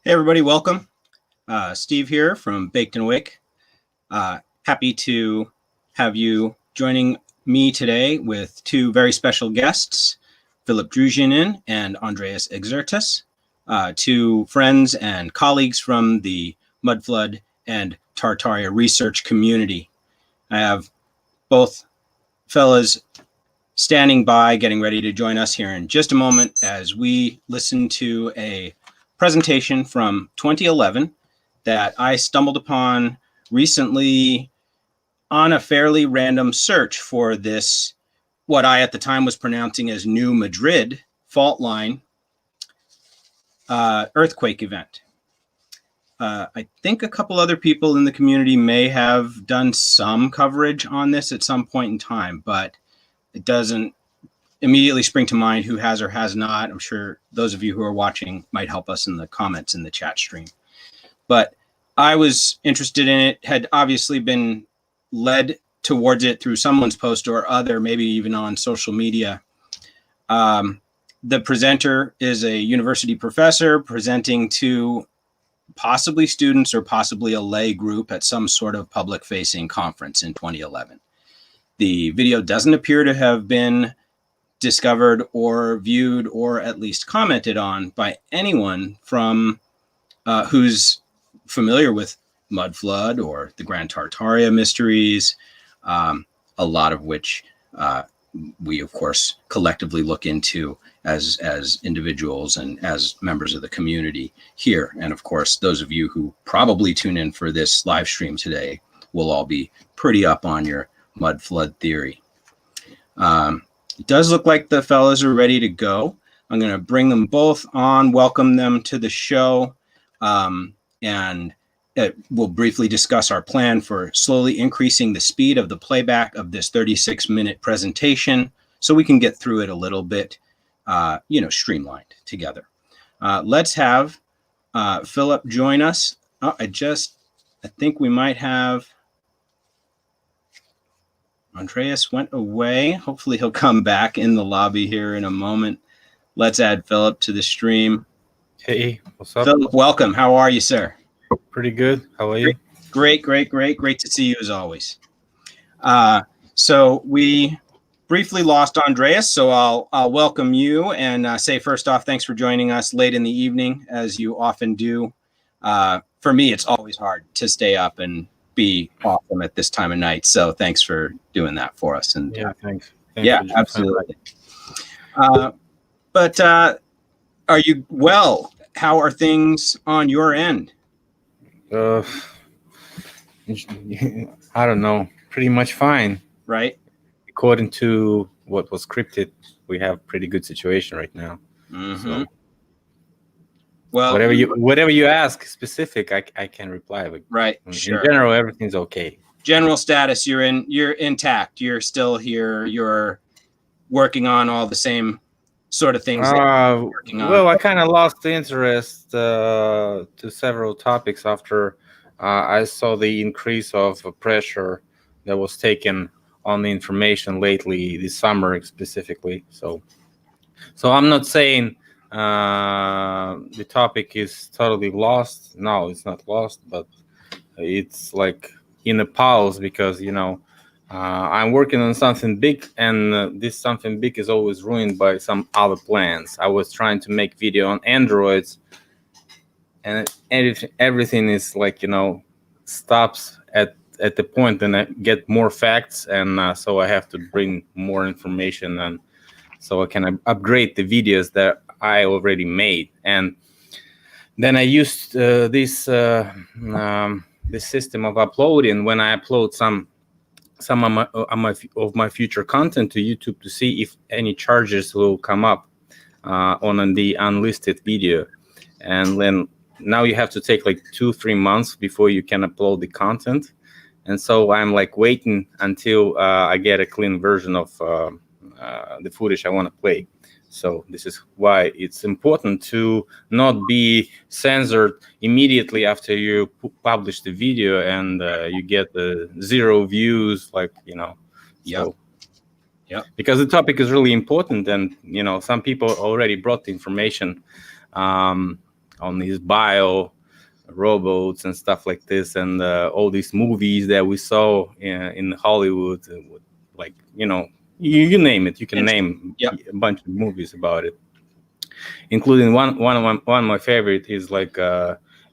Hey everybody, welcome. Steve here from Baked and Awake. Happy to have you joining me today with two very special guests, Philipp Druzhinin and Andreas Xirtus, two friends and colleagues from the mudflood and Tartaria research community. I have both fellas standing by, getting ready to join us here in just a moment as we listen to a presentation from 2011 that I stumbled upon recently on a fairly random search for this, what I at the time was pronouncing as New Madrid fault line earthquake event. I think a couple other people in the community may have done some coverage on this at some point in time, but it doesn't immediately spring to mind who has or has not. I'm sure those of you who are watching might help us in the comments in the chat stream. But I was interested in it, had obviously been led towards it through someone's post or other, maybe even on social media. The presenter is a university professor presenting to possibly students or possibly a lay group at some sort of public-facing conference in 2011. The video doesn't appear to have been discovered or viewed or at least commented on by anyone from who's familiar with mud flood or the Grand Tartaria mysteries, a lot of which we of course collectively look into as individuals and as members of the community here. And of course, those of you who probably tune in for this live stream today will all be pretty up on your mud flood theory. It does look like the fellows are ready to go. I'm going to bring them both on, welcome them to the show, and we'll briefly discuss our plan for slowly increasing the speed of the playback of this 36-minute presentation so we can get through it a little bit, streamlined together. Let's have Philipp join us. I think we might have Andreas went away. Hopefully he'll come back in the lobby here in a moment. Let's add Philipp to the stream. Hey, what's up? Philipp, welcome. How are you, sir? Pretty good. How are you? Great. Great to see you as always. So we briefly lost Andreas, so I'll welcome you and say first off, thanks for joining us late in the evening, as you often do. For me, it's always hard to stay up and be awesome at this time of night. So thanks for doing that for us. And yeah, thanks. Yeah, absolutely. But are you well? How are things on your end? I don't know. Pretty much fine. Right. According to what was scripted, we have pretty good situation right now. Mm-hmm. So, well, whatever you ask specific, I can reply. But right. In sure. general, everything's okay. General status, you're intact. You're still here. You're working on all the same sort of things. Well, I kind of lost the interest to several topics after I saw the increase of pressure that was taken on the information lately this summer specifically. So I'm not saying the topic is totally lost. No, it's not lost, but it's like in a pause because, I'm working on something big, and this something big is always ruined by some other plans. I was trying to make video on androids, and everything is like, stops at the point, and I get more facts, and so I have to bring more information, and so I can upgrade the videos that I already made. And then I used this system of uploading when I upload some of my future content to YouTube to see if any charges will come up on the unlisted video. And then now you have to take like 2-3 months before you can upload the content. And so I'm like waiting until I get a clean version of the footage I want to play. So this is why it's important to not be censored immediately after you publish the video and you get 0 views, Yeah. Because the topic is really important, and some people already brought the information on these bio robots and stuff like this, and all these movies that we saw in Hollywood, like, you know, you name it, you can name a bunch of movies about it, including one of my favorite is like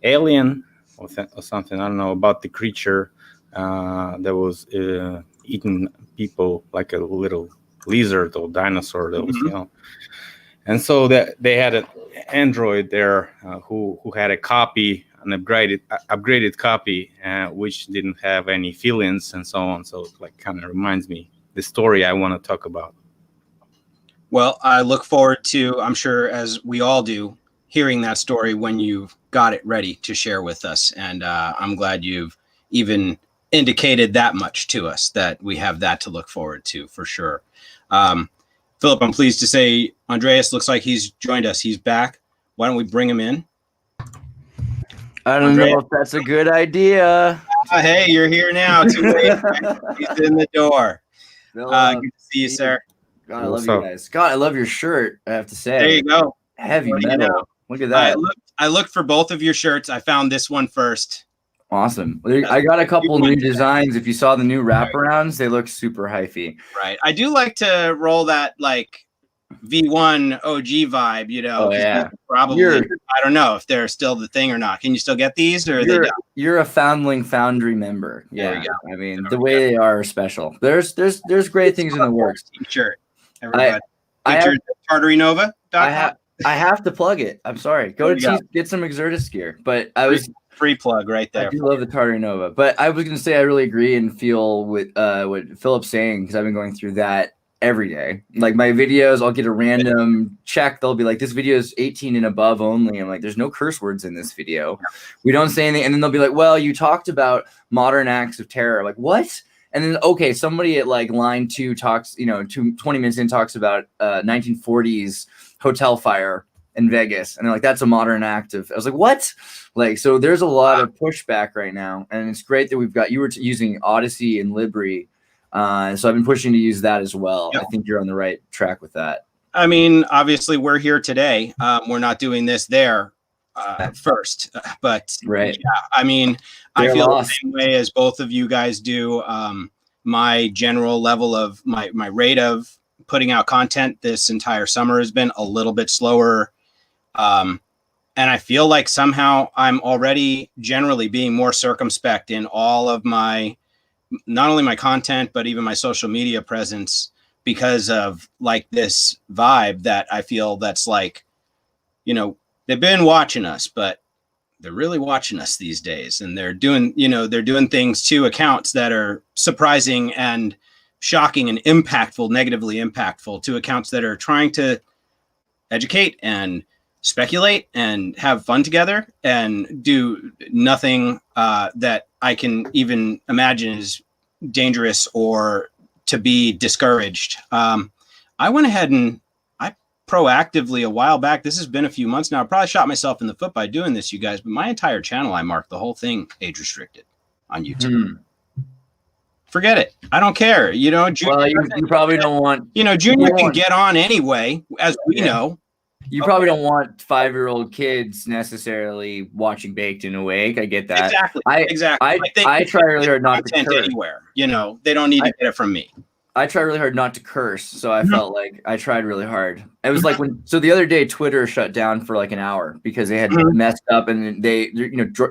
Alien or something, I don't know, about the creature that was eating people, like a little lizard or dinosaur that was, you know. And so that they had an android there who had a copy, an upgraded copy, which didn't have any feelings and so on. So like kind of reminds me the story I want to talk about. Well, I look forward to, I'm sure as we all do, hearing that story when you've got it ready to share with us. And I'm glad you've even indicated that much to us, that we have that to look forward to for sure. Philip, I'm pleased to say Andreas looks like he's joined us. He's back. Why don't we bring him in? I don't know if that's a good idea. Hey, you're here now. Too late. He's in the door. Good to see you, sir. God, I love you guys. God, I love your shirt, I have to say. There you go. Heavy metal. Look at that. I looked for both of your shirts. I found this one first. Awesome. I got a couple new designs. If you saw the new wraparounds, they look super hyphy. Right. I do like to roll that like V1 OG vibe, you know. Oh, yeah. Probably, I don't know if they're still the thing or not. Can you still get these, or you're a Foundling Foundry member? Yeah. I mean, the way they are special. There's great things in the works. T-shirt. Everybody. Tartary Nova. I have to plug it. I'm sorry. Go to get some Xirtus gear. But I was free plug right there. I do love the Tartary Nova. But I was going to say I really agree and feel with what Philip's saying, because I've been going through that every day. Like my videos, I'll get a random check. They'll be like, this video is 18 and above only. I'm like, there's no curse words in this video. We don't say anything. And then they'll be like, well, you talked about modern acts of terror. Like, what? And then, okay, somebody at like line 2 talks, 20 minutes in talks about 1940s hotel fire in Vegas. And they're like, that's a modern act of, I was like, what? Like, so there's a lot of pushback right now. And it's great that you were using Odyssey and Libri. So I've been pushing to use that as well. Yep. I think you're on the right track with that. I mean, obviously we're here today. We're not doing this there first, but right. Yeah, I mean, I feel the same way as both of you guys do. My general level of my rate of putting out content this entire summer has been a little bit slower. And I feel like somehow I'm already generally being more circumspect in all of my, not only my content, but even my social media presence, because of like this vibe that I feel that's like, they've been watching us, but they're really watching us these days. And they're doing things to accounts that are surprising and shocking and impactful, negatively impactful, to accounts that are trying to educate and speculate and have fun together and do nothing that I can even imagine is dangerous or to be discouraged. I went ahead and I proactively a while back, this has been a few months now, I probably shot myself in the foot by doing this, you guys, but my entire channel, I marked the whole thing age restricted on YouTube. Forget it. I don't care. Junior, well, you probably don't want, Junior can get on anyway, as we know. You probably don't want 5-year-old kids necessarily watching Baked and Awake. I get that. Exactly. I try really hard not to curse anywhere. They don't need to get it from me. I try really hard not to curse, so I felt like I tried really hard. It was like so the other day Twitter shut down for like an hour because they had messed up, and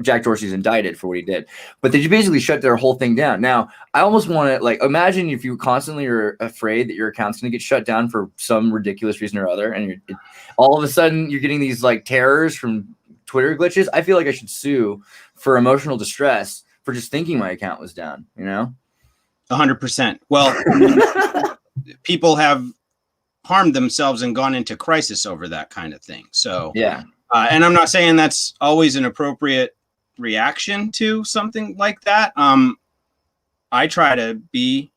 Jack Dorsey's indicted for what he did, but they basically shut their whole thing down. Now I almost want to imagine if you constantly are afraid that your account's going to get shut down for some ridiculous reason or other, and all of a sudden you're getting these like terrors from Twitter glitches. I feel like I should sue for emotional distress for just thinking my account was down. 100%. Well, people have harmed themselves and gone into crisis over that kind of thing. So, yeah. And I'm not saying that's always an appropriate reaction to something like that. I try to be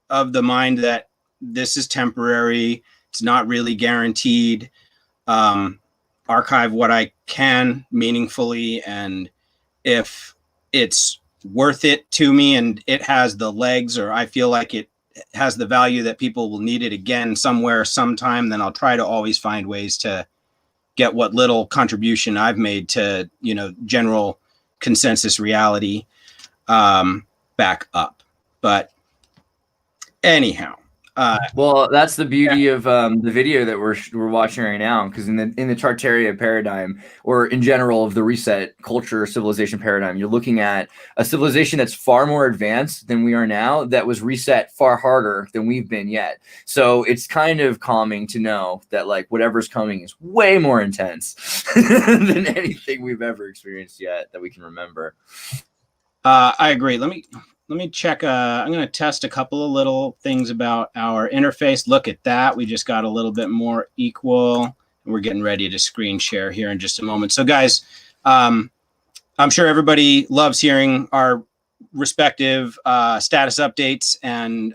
of the mind that this is temporary. It's not really guaranteed. Archive what I can meaningfully. And if it's worth it to me and it has the legs, or I feel like it has the value that people will need it again somewhere sometime, then I'll try to always find ways to get what little contribution I've made to, general consensus reality back up. But anyhow, well, that's the beauty of the video that we're watching right now, because in the Tartaria paradigm, or in general of the reset culture civilization paradigm, you're looking at a civilization that's far more advanced than we are now, that was reset far harder than we've been yet. So it's kind of calming to know that like whatever's coming is way more intense than anything we've ever experienced yet that we can remember. I agree. Let me check. I'm going to test a couple of little things about our interface. Look at that. We just got a little bit more equal. We're getting ready to screen share here in just a moment. So guys, I'm sure everybody loves hearing our respective status updates. And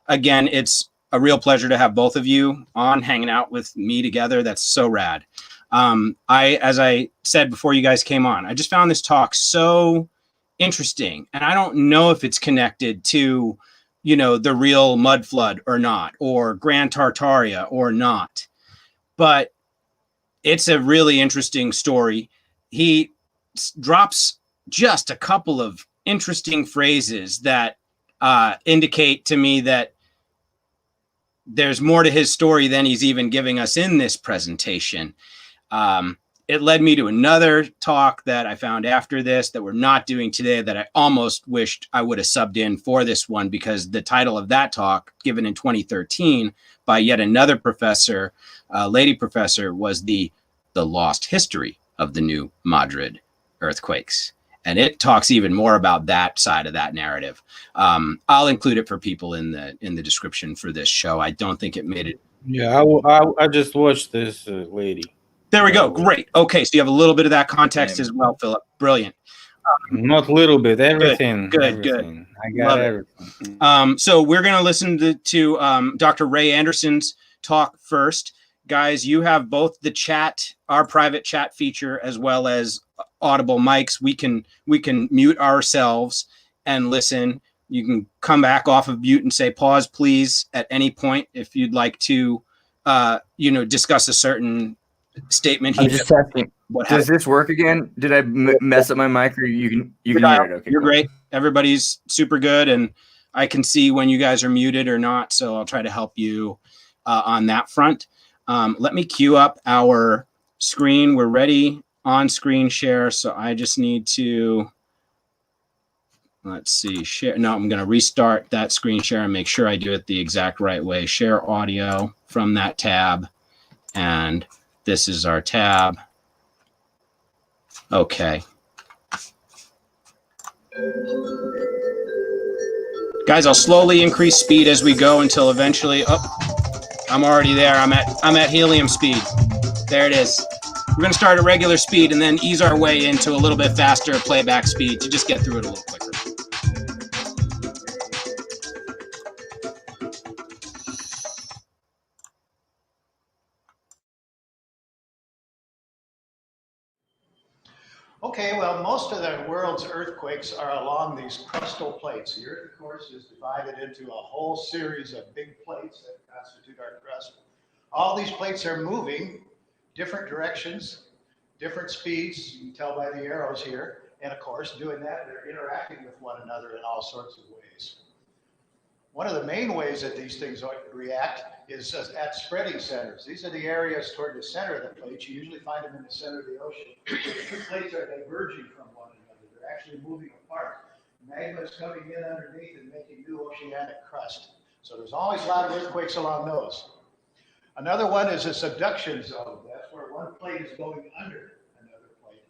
again, it's a real pleasure to have both of you on hanging out with me together. That's so rad. As I said before you guys came on, I just found this talk so interesting, and I don't know if it's connected to, the real mud flood or not, or Grand Tartaria or not, but it's a really interesting story. He drops just a couple of interesting phrases that indicate to me that there's more to his story than he's even giving us in this presentation. It led me to another talk that I found after this that we're not doing today, that I almost wished I would have subbed in for this one, because the title of that talk, given in 2013 by yet another professor, lady professor, was the lost history of the new Madrid earthquakes. And it talks even more about that side of that narrative. I'll include it for people in the description for this show. I don't think it made it. Yeah, I just watched this lady. There we go. Great. Okay, so you have a little bit of that context as well, Philip. Brilliant. Not a little bit, everything. Good. Everything. I got everything. So we're going to listen to Dr. Ray Anderson's talk first. Guys, you have both the chat, our private chat feature, as well as audible mics. We can mute ourselves and listen. You can come back off of mute and say pause, please, at any point if you'd like to, discuss a certain statement. I'm just testing. Does this work again? Did I mess up my mic, or you can hear it? Okay, you're great. Everybody's super good, and I can see when you guys are muted or not. So I'll try to help you on that front. Let me queue up our screen. We're ready on screen share. So I just need to, let's see, share. No, I'm going to restart that screen share and make sure I do it the exact right way. Share audio from that tab. And this is our tab. Okay. Guys, I'll slowly increase speed as we go until eventually, I'm already there. I'm at helium speed. There it is. We're going to start at regular speed and then ease our way into a little bit faster playback speed to just get through it a little quicker. Okay, well, most of the world's earthquakes are along these crustal plates. The Earth, of course, is divided into a whole series of big plates that constitute our crust. All these plates are moving different directions, different speeds. You can tell by the arrows here. And of course, doing that, they're interacting with one another in all sorts of ways. One of the main ways that these things react is at spreading centers. These are the areas toward the center of the plate. You usually find them in the center of the ocean. The plates are diverging from one another. They're actually moving apart. Magma is coming in underneath and making new oceanic crust. So there's always a lot of earthquakes along those. Another one is a subduction zone. That's where one plate is going under another plate.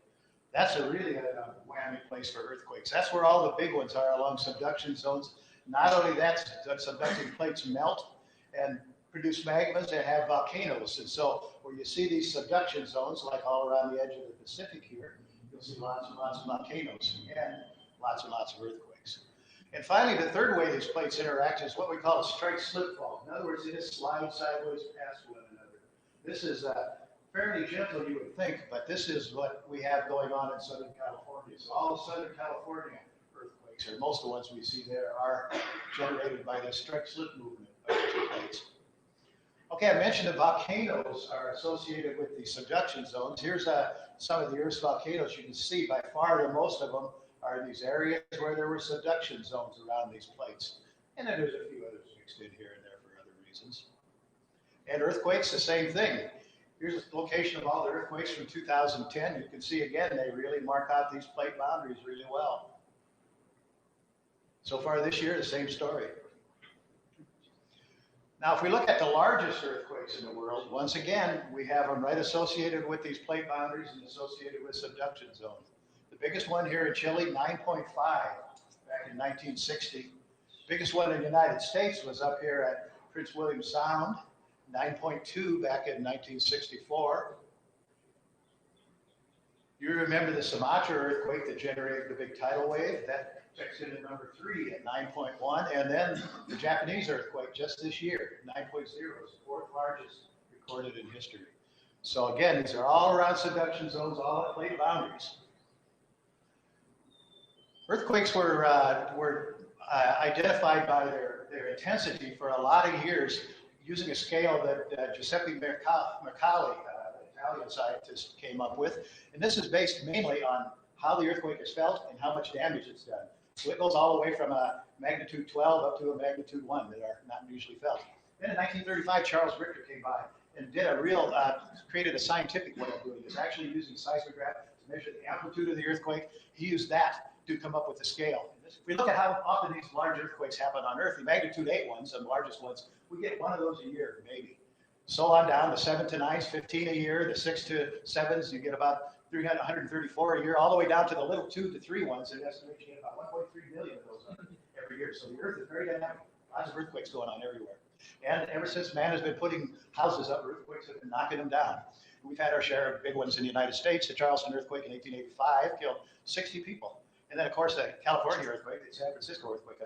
That's really a whammy place for earthquakes. That's where all the big ones are, along subduction zones. Not only that, subducting plates melt and produce magmas and have volcanoes. And so where you see these subduction zones, like all around the edge of the Pacific here, you'll see lots and lots of volcanoes and lots and lots of earthquakes. And finally, the third way these plates interact is what we call a strike-slip fault. In other words, they just slide sideways past one another. This is fairly gentle, you would think, but this is what we have going on in Southern California. So all of Southern California earthquakes, or most of the ones we see there, are generated by this strike-slip movement of the two plates. Okay, I mentioned that volcanoes are associated with the subduction zones. Here's some of the Earth's volcanoes. You can see by far the most of them are these areas where there were subduction zones around these plates. And then there's a few others mixed in here and there for other reasons. And earthquakes, the same thing. Here's a location of all the earthquakes from 2010. You can see again, they really mark out these plate boundaries really well. So far this year, the same story. Now, if we look at the largest earthquakes in the world, once again, we have them right associated with these plate boundaries and associated with subduction zones. The biggest one here in Chile, 9.5 back in 1960. Biggest one in the United States was up here at Prince William Sound, 9.2 back in 1964. You remember the Sumatra earthquake that generated the big tidal wave? That checks in at number 3 at 9.1. And then the Japanese earthquake just this year, 9.0, is the 4th largest recorded in history. So again, these are all around subduction zones, all at plate boundaries. Earthquakes were identified by their intensity for a lot of years using a scale that Giuseppe Mercalli, Italian scientist, came up with. And this is based mainly on how the earthquake is felt and how much damage it's done. So it goes all the way from a magnitude 12 up to a magnitude 1 that are not usually felt. Then in 1935, Charles Richter came by and did a real, created a scientific way of doing this, actually using seismograph to measure the amplitude of the earthquake. He used that to come up with the scale. If we look at how often these large earthquakes happen on Earth, the magnitude 8 ones, the largest ones, we get one of those a year, maybe. So on down, the 7 to 9s, 15 a year, the 6 to 7s, you get about 134 a year, all the way down to the little 2 to 3 ones, and estimates you get about 1.3 million of those every year. So the Earth is very dynamic. Lots of earthquakes going on everywhere. And ever since man has been putting houses up, earthquakes have been knocking them down. We've had our share of big ones in the United States. The Charleston earthquake in 1885 killed 60 people. And then, of course, the California earthquake, the San Francisco earthquake,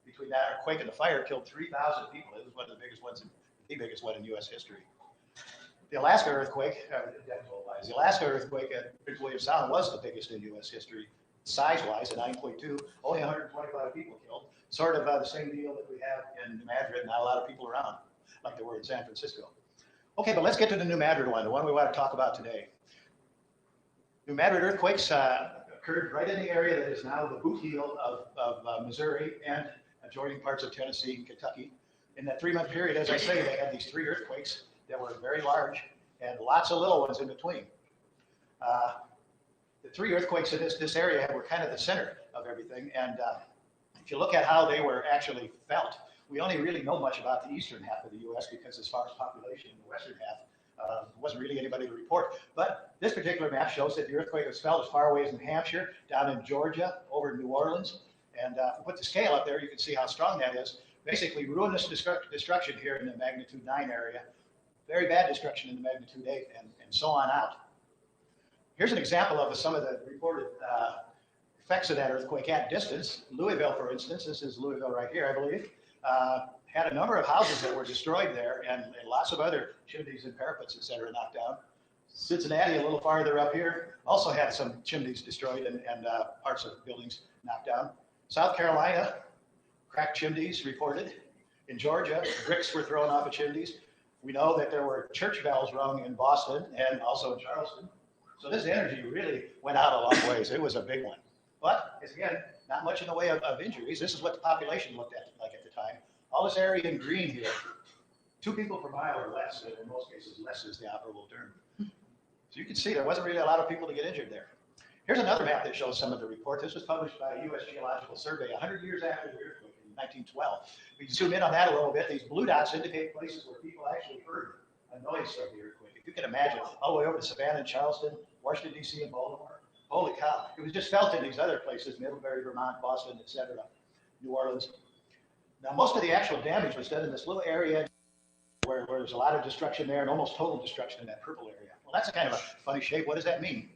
between that earthquake and the fire, killed 3,000 people. It was one of the biggest ones, the biggest one in U.S. history. The Alaska earthquake, the Alaska earthquake at Prince William Sound was the biggest in U.S. history, size-wise, at 9.2, only 125 people killed. Sort of the same deal that we have in Madrid, not a lot of people around, like there were in San Francisco. Okay, but let's get to the New Madrid one, the one we want to talk about today. New Madrid earthquakes occurred right in the area that is now the boot heel of Missouri and adjoining parts of Tennessee and Kentucky. In that 3-month period, as I say, they had these 3 earthquakes that were very large and lots of little ones in between. The 3 earthquakes in this area were kind of the center of everything. And if you look at how they were actually felt, we only really know much about the eastern half of the U.S. because as far as population in the western half, there wasn't really anybody to report. But this particular map shows that the earthquake was felt as far away as New Hampshire, down in Georgia, over in New Orleans. And if we put the scale up there, you can see how strong that is. Basically, ruinous destruction here in the magnitude 9 area, very bad destruction in the magnitude 8, and so on out. Here's an example of some of the reported effects of that earthquake at distance. Louisville, for instance, this is Louisville right here, I believe, had a number of houses that were destroyed there, and lots of other chimneys and parapets, et cetera, knocked down. Cincinnati, a little farther up here, also had some chimneys destroyed and parts of buildings knocked down. South Carolina, cracked chimneys reported. In Georgia, bricks were thrown off of chimneys. We know that there were church bells rung in Boston and also in Charleston. So this energy really went out a long ways. It was a big one. But, again, not much in the way of injuries. This is what the population looked at like at the time. All this area in green here, 2 people per mile or less, and in most cases, less is the operable term. So you can see there wasn't really a lot of people to get injured there. Here's another map that shows some of the report. This was published by a U.S. Geological Survey 100 years after the earthquake in 1912. We can zoom in on that a little bit. These blue dots indicate places where people actually heard a noise of the earthquake. If you can imagine, all the way over to Savannah and Charleston, Washington, D.C. and Baltimore. Holy cow. It was just felt in these other places, Middlebury, Vermont, Boston, etc., New Orleans. Now, most of the actual damage was done in this little area where there's a lot of destruction there and almost total destruction in that purple area. Well, that's a kind of a funny shape. What does that mean?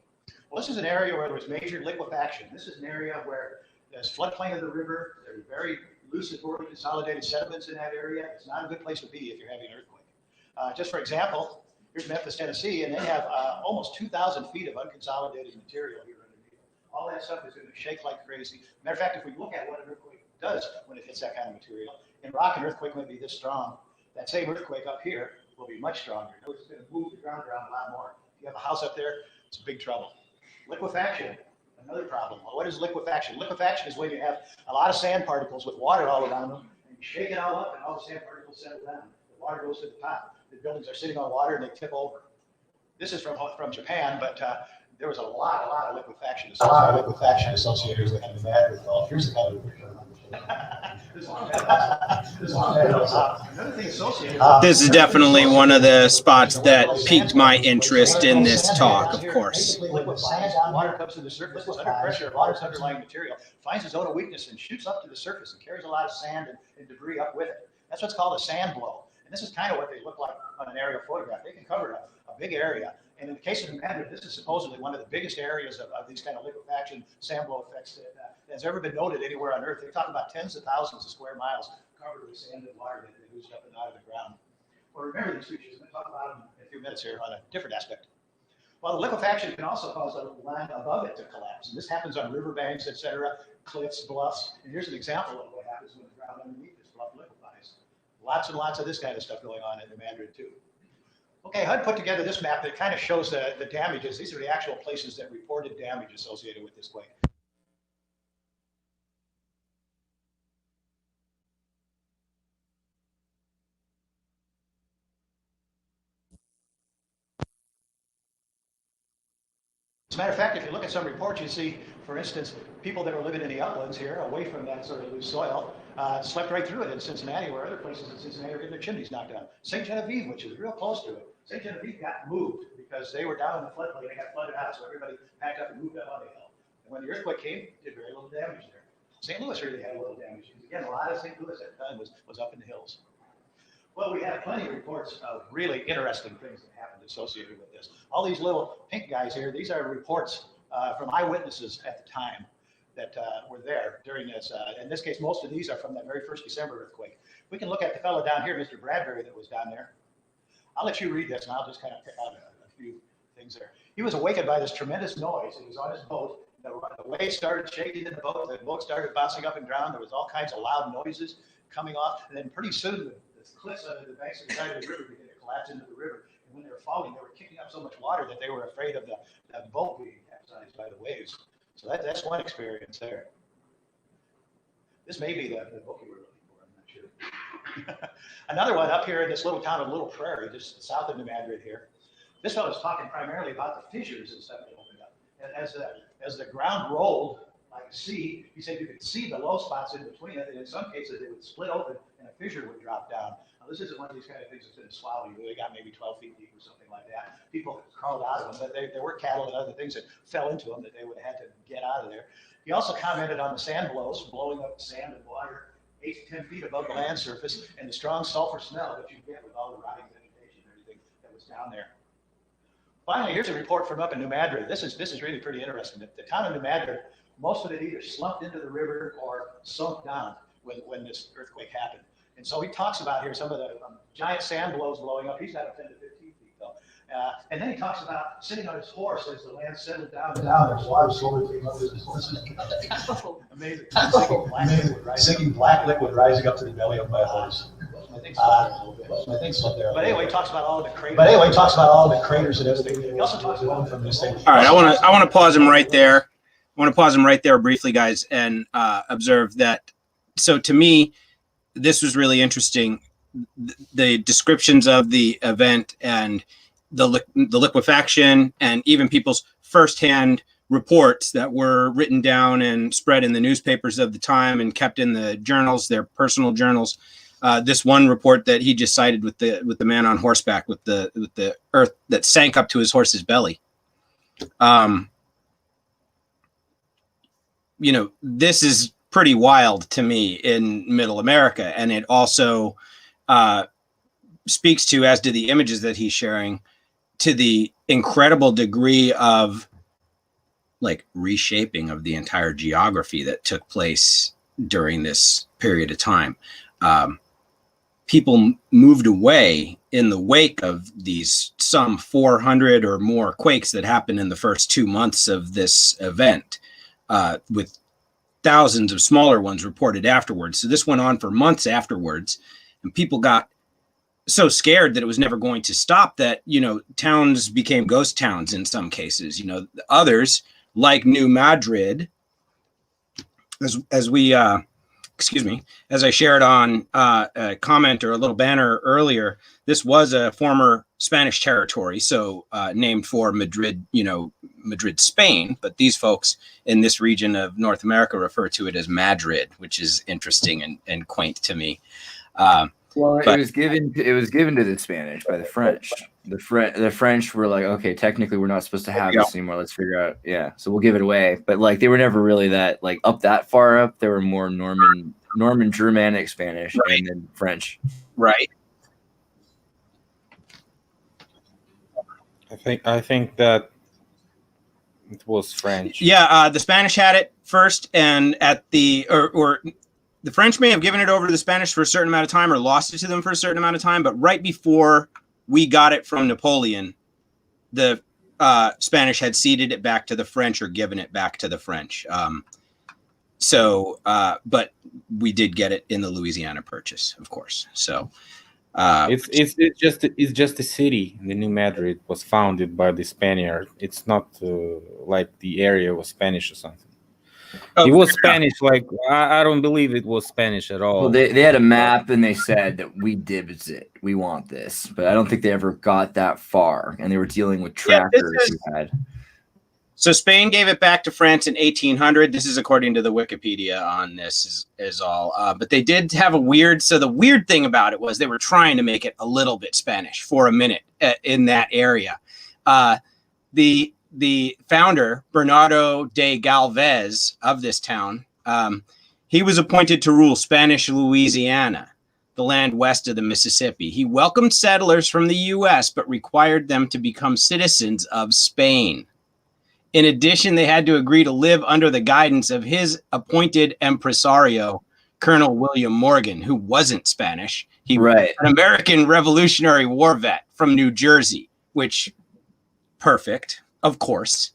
Well, this is an area where there was major liquefaction. This is an area where there's floodplain of the river. There's very loose and poorly consolidated sediments in that area. It's not a good place to be if you're having an earthquake. Just for example, here's Memphis, Tennessee, and they have almost 2,000 feet of unconsolidated material here underneath. All that stuff is going to shake like crazy. Matter of fact, if we look at what an earthquake does when it hits that kind of material, in rock, an earthquake might be this strong. that same earthquake up here will be much stronger. It's going to move the ground around a lot more. If you have a house up there, it's big trouble. Liquefaction, another problem. Well, what is liquefaction? Liquefaction is when you have a lot of sand particles with water all around them, and you shake it all up, and all the sand particles settle down. The water goes to the top. The buildings are sitting on water, and they tip over. This is from Japan, but there was a lot of liquefaction associated with the Madrid fault. Here's the kind of picture. Another thing associated. This is definitely one of the spots that piqued my interest in this talk, of course. Liquid sand, water comes to the surface, it's under pressure, water's underlying material, finds a zone of weakness and shoots up to the surface and carries a lot of sand and debris up with it. That's what's called a sand blow. And this is kind of what they look like on an aerial photograph. They can cover a big area. And in the case of Madrid, this is supposedly one of the biggest areas of these kind of liquefaction sand blow effects that has ever been noted anywhere on Earth. They talk about tens of thousands of square miles covered with sand and water that oozed up and out of the ground. Well, remember these features. I'm going to talk about them in a few minutes here on a different aspect. Well, the liquefaction can also cause the land above it to collapse. And this happens on riverbanks, etc., cliffs, bluffs. And here's an example of what happens when the ground underneath this bluff liquefies. Lots and lots of this kind of stuff going on in the Madrid too. Okay, HUD put together this map that kind of shows the damages. These are the actual places that reported damage associated with this quake. As a matter of fact, if you look at some reports, you see, for instance, people that were living in the uplands here, away from that sort of loose soil, slept right through it in Cincinnati, where other places in Cincinnati are getting their chimneys knocked down. St. Genevieve, which is real close to it, St. Genevieve got moved because they were down in the floodplain. They got flooded out, so everybody packed up and moved up on the hill. And when the earthquake came, it did very little damage there. St. Louis really had a little damage. Again, a lot of St. Louis at the time was up in the hills. Well, we have plenty of reports of really interesting things that happened associated with this. All these little pink guys here, these are reports from eyewitnesses at the time that were there during this. In this case, most of these are from that very first December earthquake. We can look at the fellow down here, Mr. Bradbury, that was down there. I'll let you read this, and I'll just kind of pick out a few things there. He was awakened by this tremendous noise. He was on his boat. The waves started shaking in the boat started bouncing up and down. There was all kinds of loud noises coming off, and then pretty soon the cliffs under the banks of the side of the river began to collapse into the river. And when they were falling, they were kicking up so much water that they were afraid of the boat being capsized by the waves. So that's one experience there. This may be the book you were looking for, I'm not sure. Another one up here in this little town of Little Prairie, just south of New Madrid here. This fellow was talking primarily about the fissures and stuff that opened up. And as the ground rolled like a sea, he said you could see the low spots in between it, and in some cases it would split open and a fissure would drop down. Now, this isn't one of these kind of things that's going to swallow you. They got maybe 12 feet deep or something like that. People crawled out of them, but there were cattle and other things that fell into them that they would have had to get out of there. He also commented on the sand blows, blowing up sand and water 8 to 10 feet above the land surface, and the strong sulfur smell that you get with all the rotting vegetation and everything that was down there. Finally, here's a report from up in New Madrid. This is really pretty interesting. The town of New Madrid, most of it either slumped into the river or sunk down when this earthquake happened. And so he talks about here some of the giant sand blows blowing up. He's out of 10 to 15 feet though. And then he talks about sitting on his horse as the land settled down. There's water slowly came up to his horse. Amazing. Sinking black liquid rising up to the belly of my horse. I think so. But anyway, he talks about all the craters. And everything. He also talks about from this thing. All right, I want to pause him right there. I want to pause him right there briefly, guys, and observe that. So to me, this was really interesting. The descriptions of the event and the liquefaction, and even people's firsthand reports that were written down and spread in the newspapers of the time and kept in the journals, their personal journals. This one report that he just cited with the man on horseback with the earth that sank up to his horse's belly. You know, this is pretty wild to me in Middle America, and it also speaks to, as do the images that he's sharing, to the incredible degree of like reshaping of the entire geography that took place during this period of time. People moved away in the wake of these some 400 or more quakes that happened in the first 2 months of this event, with thousands of smaller ones reported afterwards. So this went on for months afterwards, and people got so scared that it was never going to stop that, towns became ghost towns in some cases. Others, like New Madrid, as we as I shared on a comment or a little banner earlier, this was a former Spanish territory, so named for Madrid, Madrid, Spain. But these folks in this region of North America refer to it as Madrid, which is interesting and quaint to me. It was given to the Spanish by the French. The French were like, okay, technically we're not supposed to have this anymore. Let's figure out, so we'll give it away. But like they were never really that like up that far up. They were more Norman Germanic Spanish and then French. Right. I think that it was French. Yeah, the Spanish had it first, and at the or the French may have given it over to the Spanish for a certain amount of time or lost it to them for a certain amount of time, but right before we got it from Napoleon, the Spanish had ceded it back to the French or given it back to the French. But we did get it in the Louisiana Purchase, of course. So it's just a city. The New Madrid was founded by the Spaniard. It's not like the area was Spanish or something. It was Spanish. Like I don't believe it was Spanish at all. Well, they had a map and they said that we dibs it. We want this, but I don't think they ever got that far. And they were dealing with trackers who had. So Spain gave it back to France in 1800. This is according to the Wikipedia on this is all. But they did have a weird. So the weird thing about it was they were trying to make it a little bit Spanish for a minute in that area. The founder, Bernardo de Galvez of this town, he was appointed to rule Spanish Louisiana, the land west of the Mississippi. He welcomed settlers from the U.S., but required them to become citizens of Spain. In addition, they had to agree to live under the guidance of his appointed impresario, Colonel William Morgan, who wasn't Spanish. He was an American Revolutionary War vet from New Jersey, which, perfect. Of course.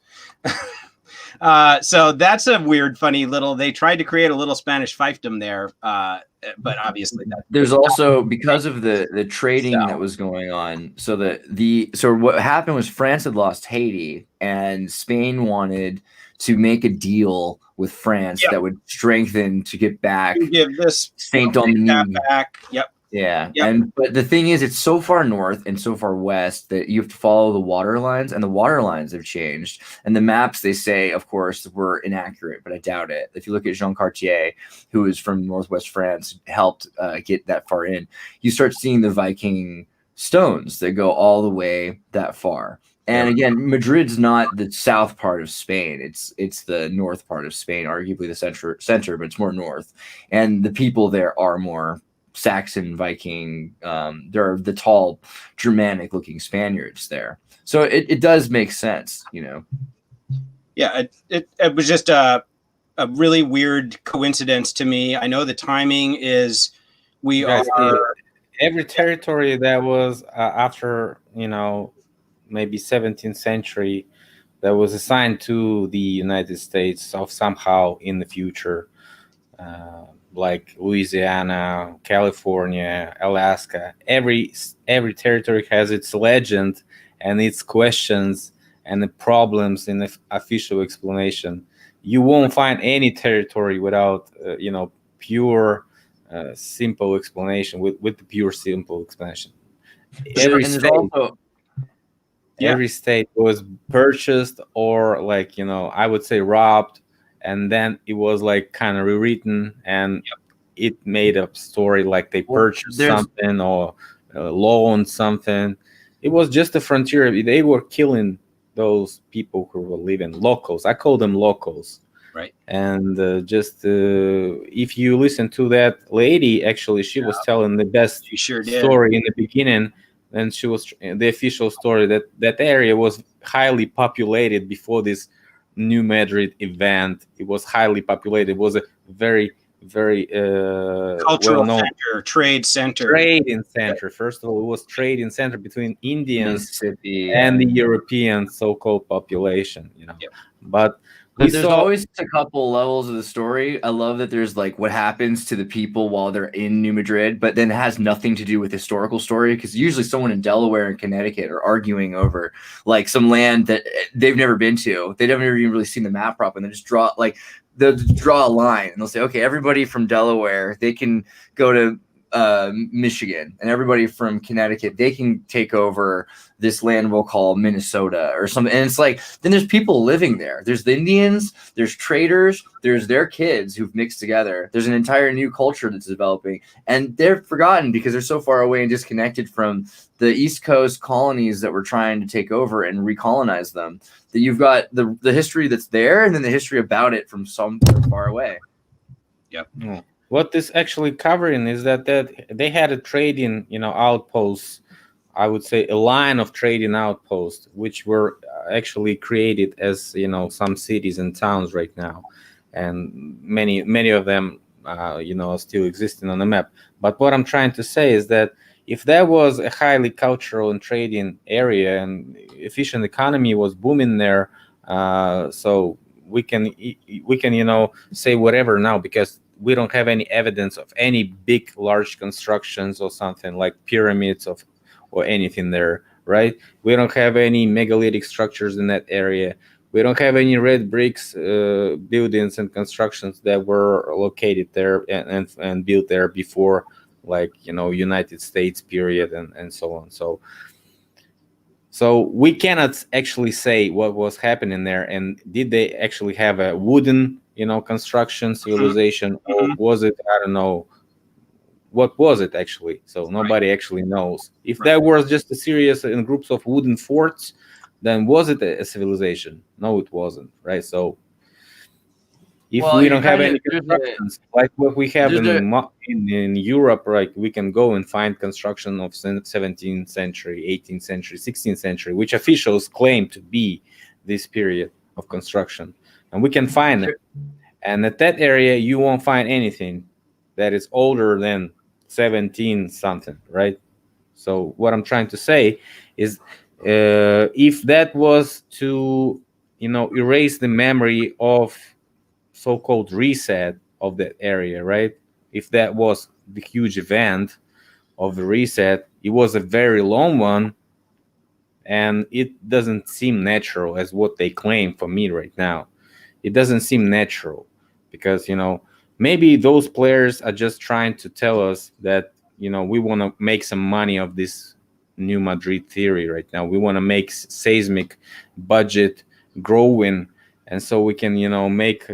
So that's a weird, funny little, they tried to create a little Spanish fiefdom there. But obviously there's also, because of the trading that was going on. So what happened was France had lost Haiti and Spain wanted to make a deal with France that would strengthen to get back. Give this Saint-Domingue back. Yep. Yeah. But the thing is, it's so far north and so far west that you have to follow the water lines, and the water lines have changed. And the maps, they say, of course, were inaccurate, but I doubt it. If you look at Jean Cartier, who is from northwest France, helped get that far in, you start seeing the Viking stones that go all the way that far. And again, Madrid's not the south part of Spain. It's the north part of Spain, arguably the center, but it's more north. And the people there are more Saxon, Viking. There are the tall, Germanic-looking Spaniards there. So it does make sense, Yeah, it was just a really weird coincidence to me. I know the timing is every territory that was after maybe 17th century that was assigned to the United States of somehow in the future. Like Louisiana, California, Alaska, every territory has its legend and its questions and the problems in the official explanation. You won't find any territory without, pure, simple explanation with the pure, simple explanation. Every state was purchased or I would say robbed. And then it was kind of rewritten, and it made a story like they purchased something or loaned something. It was just a frontier. They were killing those people who were living, locals. I call them locals. Right. And if you listen to that lady, actually, she was telling the best story in the beginning. And she was the official story that area was highly populated before this New Madrid event. It was highly populated. It was a very, very cultural center, trading center. First of all, it was trading center between Indians and the European so-called population. But But there's always a couple levels of the story. I love that there's like what happens to the people while they're in New Madrid, but then it has nothing to do with historical story, because usually someone in Delaware and Connecticut are arguing over like some land that they've never been to. They've never even really seen the map prop, and they just they'll draw a line and they'll say, okay, everybody from Delaware, they can go to Michigan, and everybody from Connecticut, they can take over this land we'll call Minnesota or something. And it's like, then there's people living there. There's the Indians, there's traders, there's their kids who've mixed together. There's an entire new culture that's developing, and they're forgotten because they're so far away and disconnected from the East Coast colonies that were trying to take over and recolonize them. That you've got the history that's there, and then the history about it from somewhere far away. Yep. Yeah. What this actually covering is that they had a trading, outposts. I would say a line of trading outposts, which were actually created as some cities and towns right now, and many of them, are still existing on the map. But what I'm trying to say is that if there was a highly cultural and trading area and efficient economy was booming there, so we can say whatever now, because we don't have any evidence of any big, large constructions or something like pyramids or anything there, right? We don't have any megalithic structures in that area. We don't have any red bricks buildings and constructions that were located there and built there before, like, United States period and so on. So we cannot actually say what was happening there, and did they actually have a wooden construction civilization, or was it, I don't know, what was it actually? So nobody actually knows. If there was just a series in groups of wooden forts, then was it a civilization? No, it wasn't, right? So if we don't have any constructions like what we have in Europe, right, we can go and find construction of 17th century, 18th century, 16th century, which officials claim to be this period of construction. And we can find it. And at that area, you won't find anything that is older than 17 something, right? So what I'm trying to say is, if that was to, erase the memory of so-called reset of that area, right? If that was the huge event of the reset, it was a very long one, and it doesn't seem natural as what they claim for me right now. It doesn't seem natural because, maybe those players are just trying to tell us that, we want to make some money of this new Madrid theory right now. We want to make seismic budget growing, and so we can, make,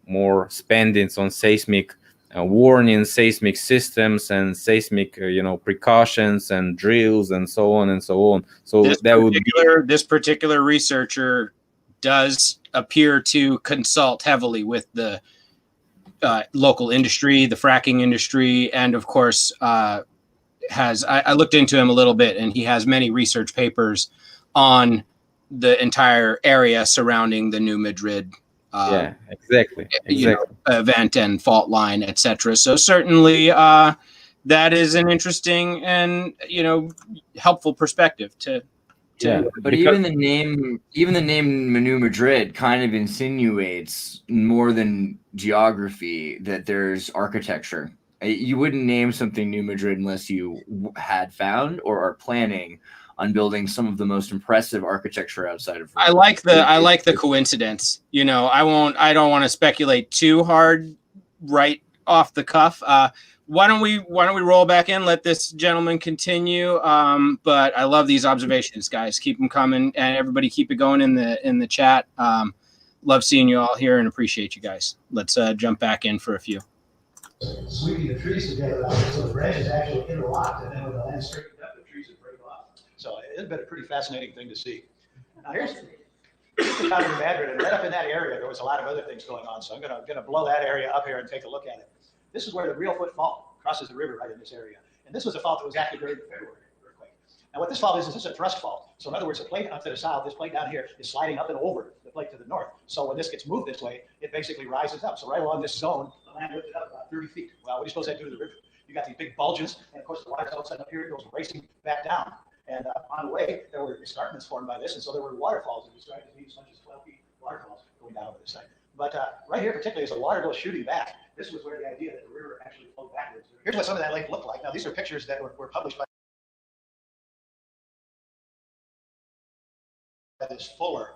more spendings on seismic warning, seismic systems, and seismic, precautions and drills and so on and so on. So this particular researcher does appear to consult heavily with the local industry, the fracking industry, and of course I looked into him a little bit, and he has many research papers on the entire area surrounding the New Madrid exactly. Event and fault line, etc. So certainly that is an interesting and helpful perspective to but even the name New Madrid kind of insinuates more than geography that there's architecture. You wouldn't name something New Madrid unless you had found or are planning on building some of the most impressive architecture outside of. I like the coincidence. I don't want to speculate too hard right off the cuff. Why don't we roll back in, let this gentleman continue? But I love these observations, guys. Keep them coming, and everybody keep it going in the chat. Love seeing you all here and appreciate you guys. Let's jump back in for a few. Sweeping the trees together, so the branches actually interlocked, and then when the land straightened up, the trees would break off. So it's been a pretty fascinating thing to see. Now here's the town of Madrid, and right up in that area, there was a lot of other things going on. So I'm gonna blow that area up here and take a look at it. This is where the Real Foot Fault crosses the river right in this area. And this was a fault that was active during the February earthquake. Now what this fault is this is a thrust fault. So in other words, the plate up to the south, this plate down here is sliding up and over the plate to the north. So when this gets moved this way, it basically rises up. So right along this zone, the land lifted up about 30 feet. Well, what do you suppose that do to the river? You got these big bulges, and of course the water's all of a sudden up here, it goes racing back down. And on the way, there were escarpments formed by this, and so there were waterfalls. And we started to see as much as 12 feet waterfalls going down over this side. But right here particularly as the water goes shooting back, this was where the idea that the river actually flowed backwards. Here's what some of that lake looked like. Now these are pictures that were published by this Fuller.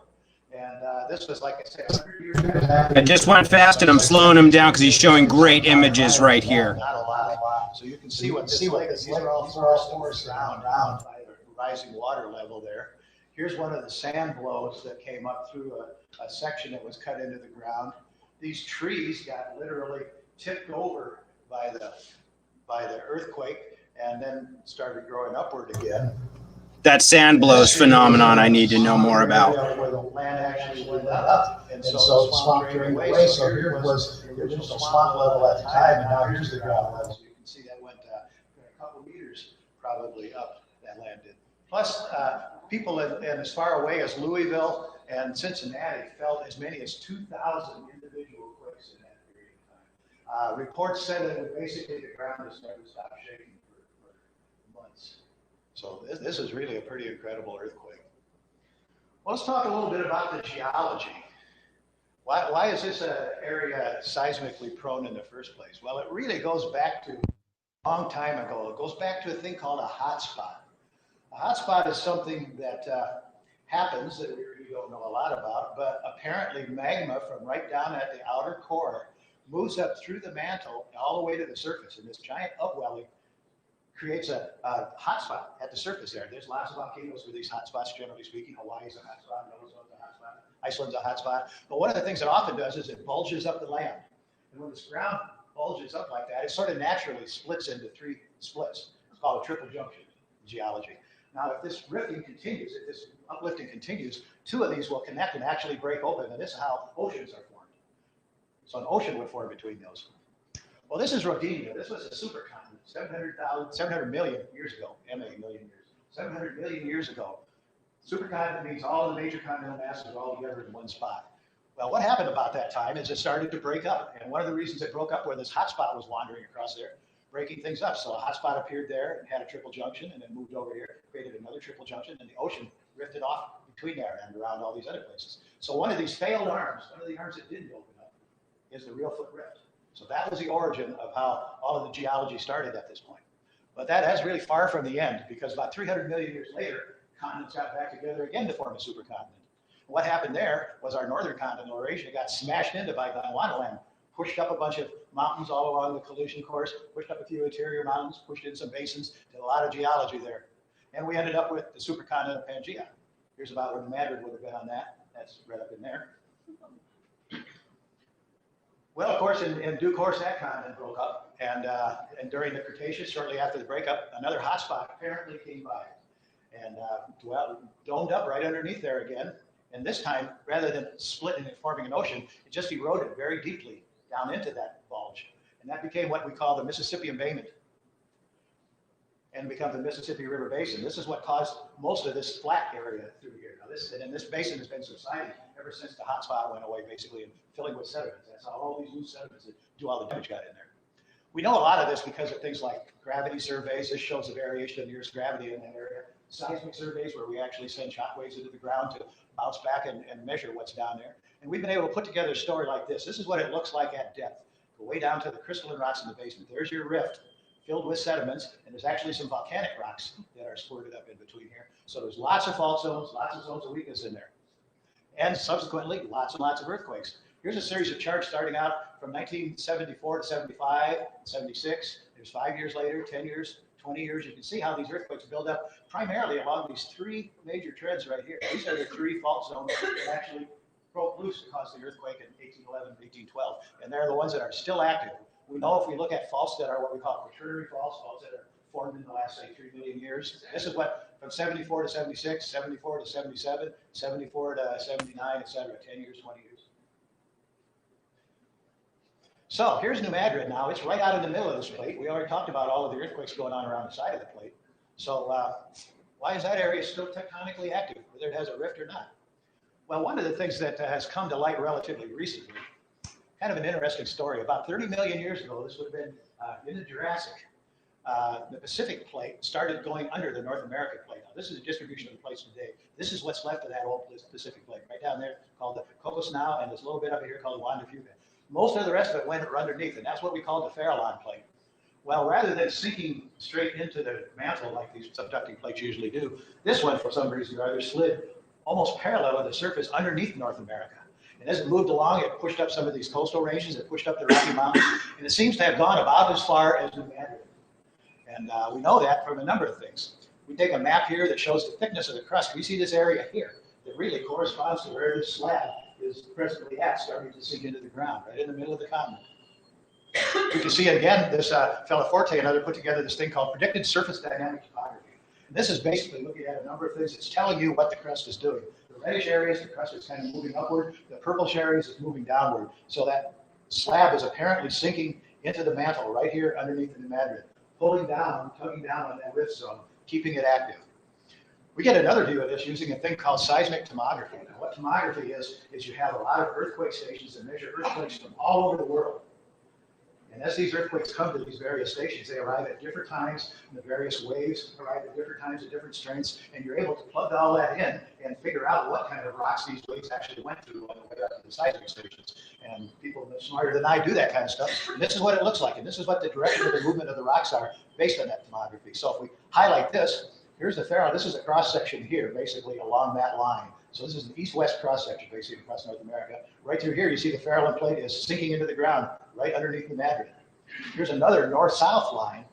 And this was, like I said, 100 years back. I just went fast and I'm slowing him down because he's showing great images right here. Not a lot. So you can see what this lake is. These are all forests around by the rising water level there. Here's one of the sand blows that came up through a section that was cut into the ground. These trees got literally tipped over by the earthquake and then started growing upward again. That sand blows phenomenon I need to know more about. Where the land actually went up, and so the swamp drained away. So here was the original swamp level at the time, and now here's the ground level. So you can see that went a couple meters probably up, that land did. Plus, people in as far away as Louisville and Cincinnati felt as many as 2,000 individual quakes in that period of time. Reports said that basically the ground just never stopped shaking for months. So this is really a pretty incredible earthquake. Well, let's talk a little bit about the geology. Why is this an area seismically prone in the first place? Well, it really goes back to a long time ago. It goes back to a thing called a hotspot. A hotspot is something that happens that we really don't know a lot about, but apparently magma from right down at the outer core moves up through the mantle all the way to the surface, and this giant upwelling creates a hotspot at the surface there. There's lots of volcanoes with these hotspots, generally speaking. Hawaii's a hotspot, Noah's a hotspot, Iceland's a hotspot. But one of the things it often does is it bulges up the land. And when this ground bulges up like that, it sort of naturally splits into three splits. It's called a triple junction in geology. Now, if this rifting continues, if this uplifting continues, two of these will connect and actually break open, and this is how oceans are formed. So an ocean would form between those. Well, this is Rodinia. This was a supercontinent 700 million years ago. 700 million years ago. Supercontinent means all the major continental masses are all together in one spot. Well, what happened about that time is it started to break up. And one of the reasons it broke up where this hotspot was wandering across there, breaking things up. So a hotspot appeared there and had a triple junction and then moved over here, created another triple junction, and the ocean rifted off between there and around all these other places. So one of these failed arms, one of the arms that didn't open up, is the real foot rift. So that was the origin of how all of the geology started at this point. But that's really far from the end, because about 300 million years later, continents got back together again to form a supercontinent. What happened there was our northern continent, Eurasia, got smashed into by Gondwanaland, pushed up a bunch of mountains all along the collision course, pushed up a few interior mountains, pushed in some basins, did a lot of geology there. And we ended up with the supercontinent of Pangaea. Here's about where Madrid would have been on that. That's right up in there. Well, of course, in due course, that continent broke up, and during the Cretaceous, shortly after the breakup, another hotspot apparently came by, and domed up right underneath there again. And this time, rather than splitting and forming an ocean, it just eroded very deeply down into that bulge, and that became what we call the Mississippi embayment, and become the Mississippi River Basin. This is what caused most of this flat area through here. Now, this basin has been subsiding ever since the hotspot went away, basically, and filling with sediments. That's how all these loose sediments that do all the damage got in there. We know a lot of this because of things like gravity surveys. This shows the variation of the Earth's gravity in that area. Seismic surveys, where we actually send shock waves into the ground to bounce back and measure what's down there. And we've been able to put together a story like this. This is what it looks like at depth. Go way down to the crystalline rocks in the basement. There's your rift filled with sediments, and there's actually some volcanic rocks that are squirted up in between here. So there's lots of fault zones, lots of zones of weakness in there. And subsequently, lots and lots of earthquakes. Here's a series of charts starting out from 1974 to 75, 76. There's 5 years later, 10 years, 20 years. You can see how these earthquakes build up primarily along these three major trends right here. These are the three fault zones that actually broke loose to cause the earthquake in 1811, 1812. And they're the ones that are still active. We know if we look at faults that are what we call quaternary faults, faults that are formed in the last, say, 3 million years. This is what, from 74 to 76, 74 to 77, 74 to 79, et cetera, 10 years, 20 years. So here's New Madrid now. It's right out in the middle of this plate. We already talked about all of the earthquakes going on around the side of the plate. So why is that area still tectonically active, whether it has a rift or not? Well, one of the things that has come to light relatively recently, kind of an interesting story. About 30 million years ago, this would have been in the Jurassic. the Pacific plate started going under the North American plate. Now, this is a distribution of the plates today. This is what's left of that old Pacific plate, right down there, called the Cocos now, and this little bit up here called Juan de Fuca. Most of the rest of it went underneath, and that's what we call the Farallon Plate. Well, rather than sinking straight into the mantle like these subducting plates usually do, this one, for some reason or other, slid almost parallel to the surface underneath North America. And as it moved along, it pushed up some of these coastal ranges, it pushed up the Rocky Mountains, and it seems to have gone about as far as New Madrid. And we know that from a number of things. We take a map here that shows the thickness of the crust. We see this area here that really corresponds to where this slab is presently at, starting to sink into the ground, right in the middle of the continent. We can see again, this fellow Forte and other put together this thing called predicted surface dynamic topography. And this is basically looking at a number of things. It's telling you what the crust is doing. The reddish areas, the crust is kind of moving upward. The purplish areas is moving downward. So that slab is apparently sinking into the mantle right here underneath the New Madrid, pulling down, tugging down on that rift zone, keeping it active. We get another view of this using a thing called seismic tomography. Now, what tomography is you have a lot of earthquake stations that measure earthquakes from all over the world. And as these earthquakes come to these various stations, they arrive at different times, and the various waves arrive at different times at different strengths, and you're able to plug all that in and figure out what kind of rocks these waves actually went through on the way up to the seismic stations. And people smarter than I do that kind of stuff. And this is what it looks like, and this is what the direction of the movement of the rocks are based on that tomography. So if we highlight this, here's the Farallon. This is a cross section here, basically along that line. So this is an east-west cross section, basically across North America. Right through here, you see the Farallon Plate is sinking into the ground right underneath the Madrid. Here's another north-south line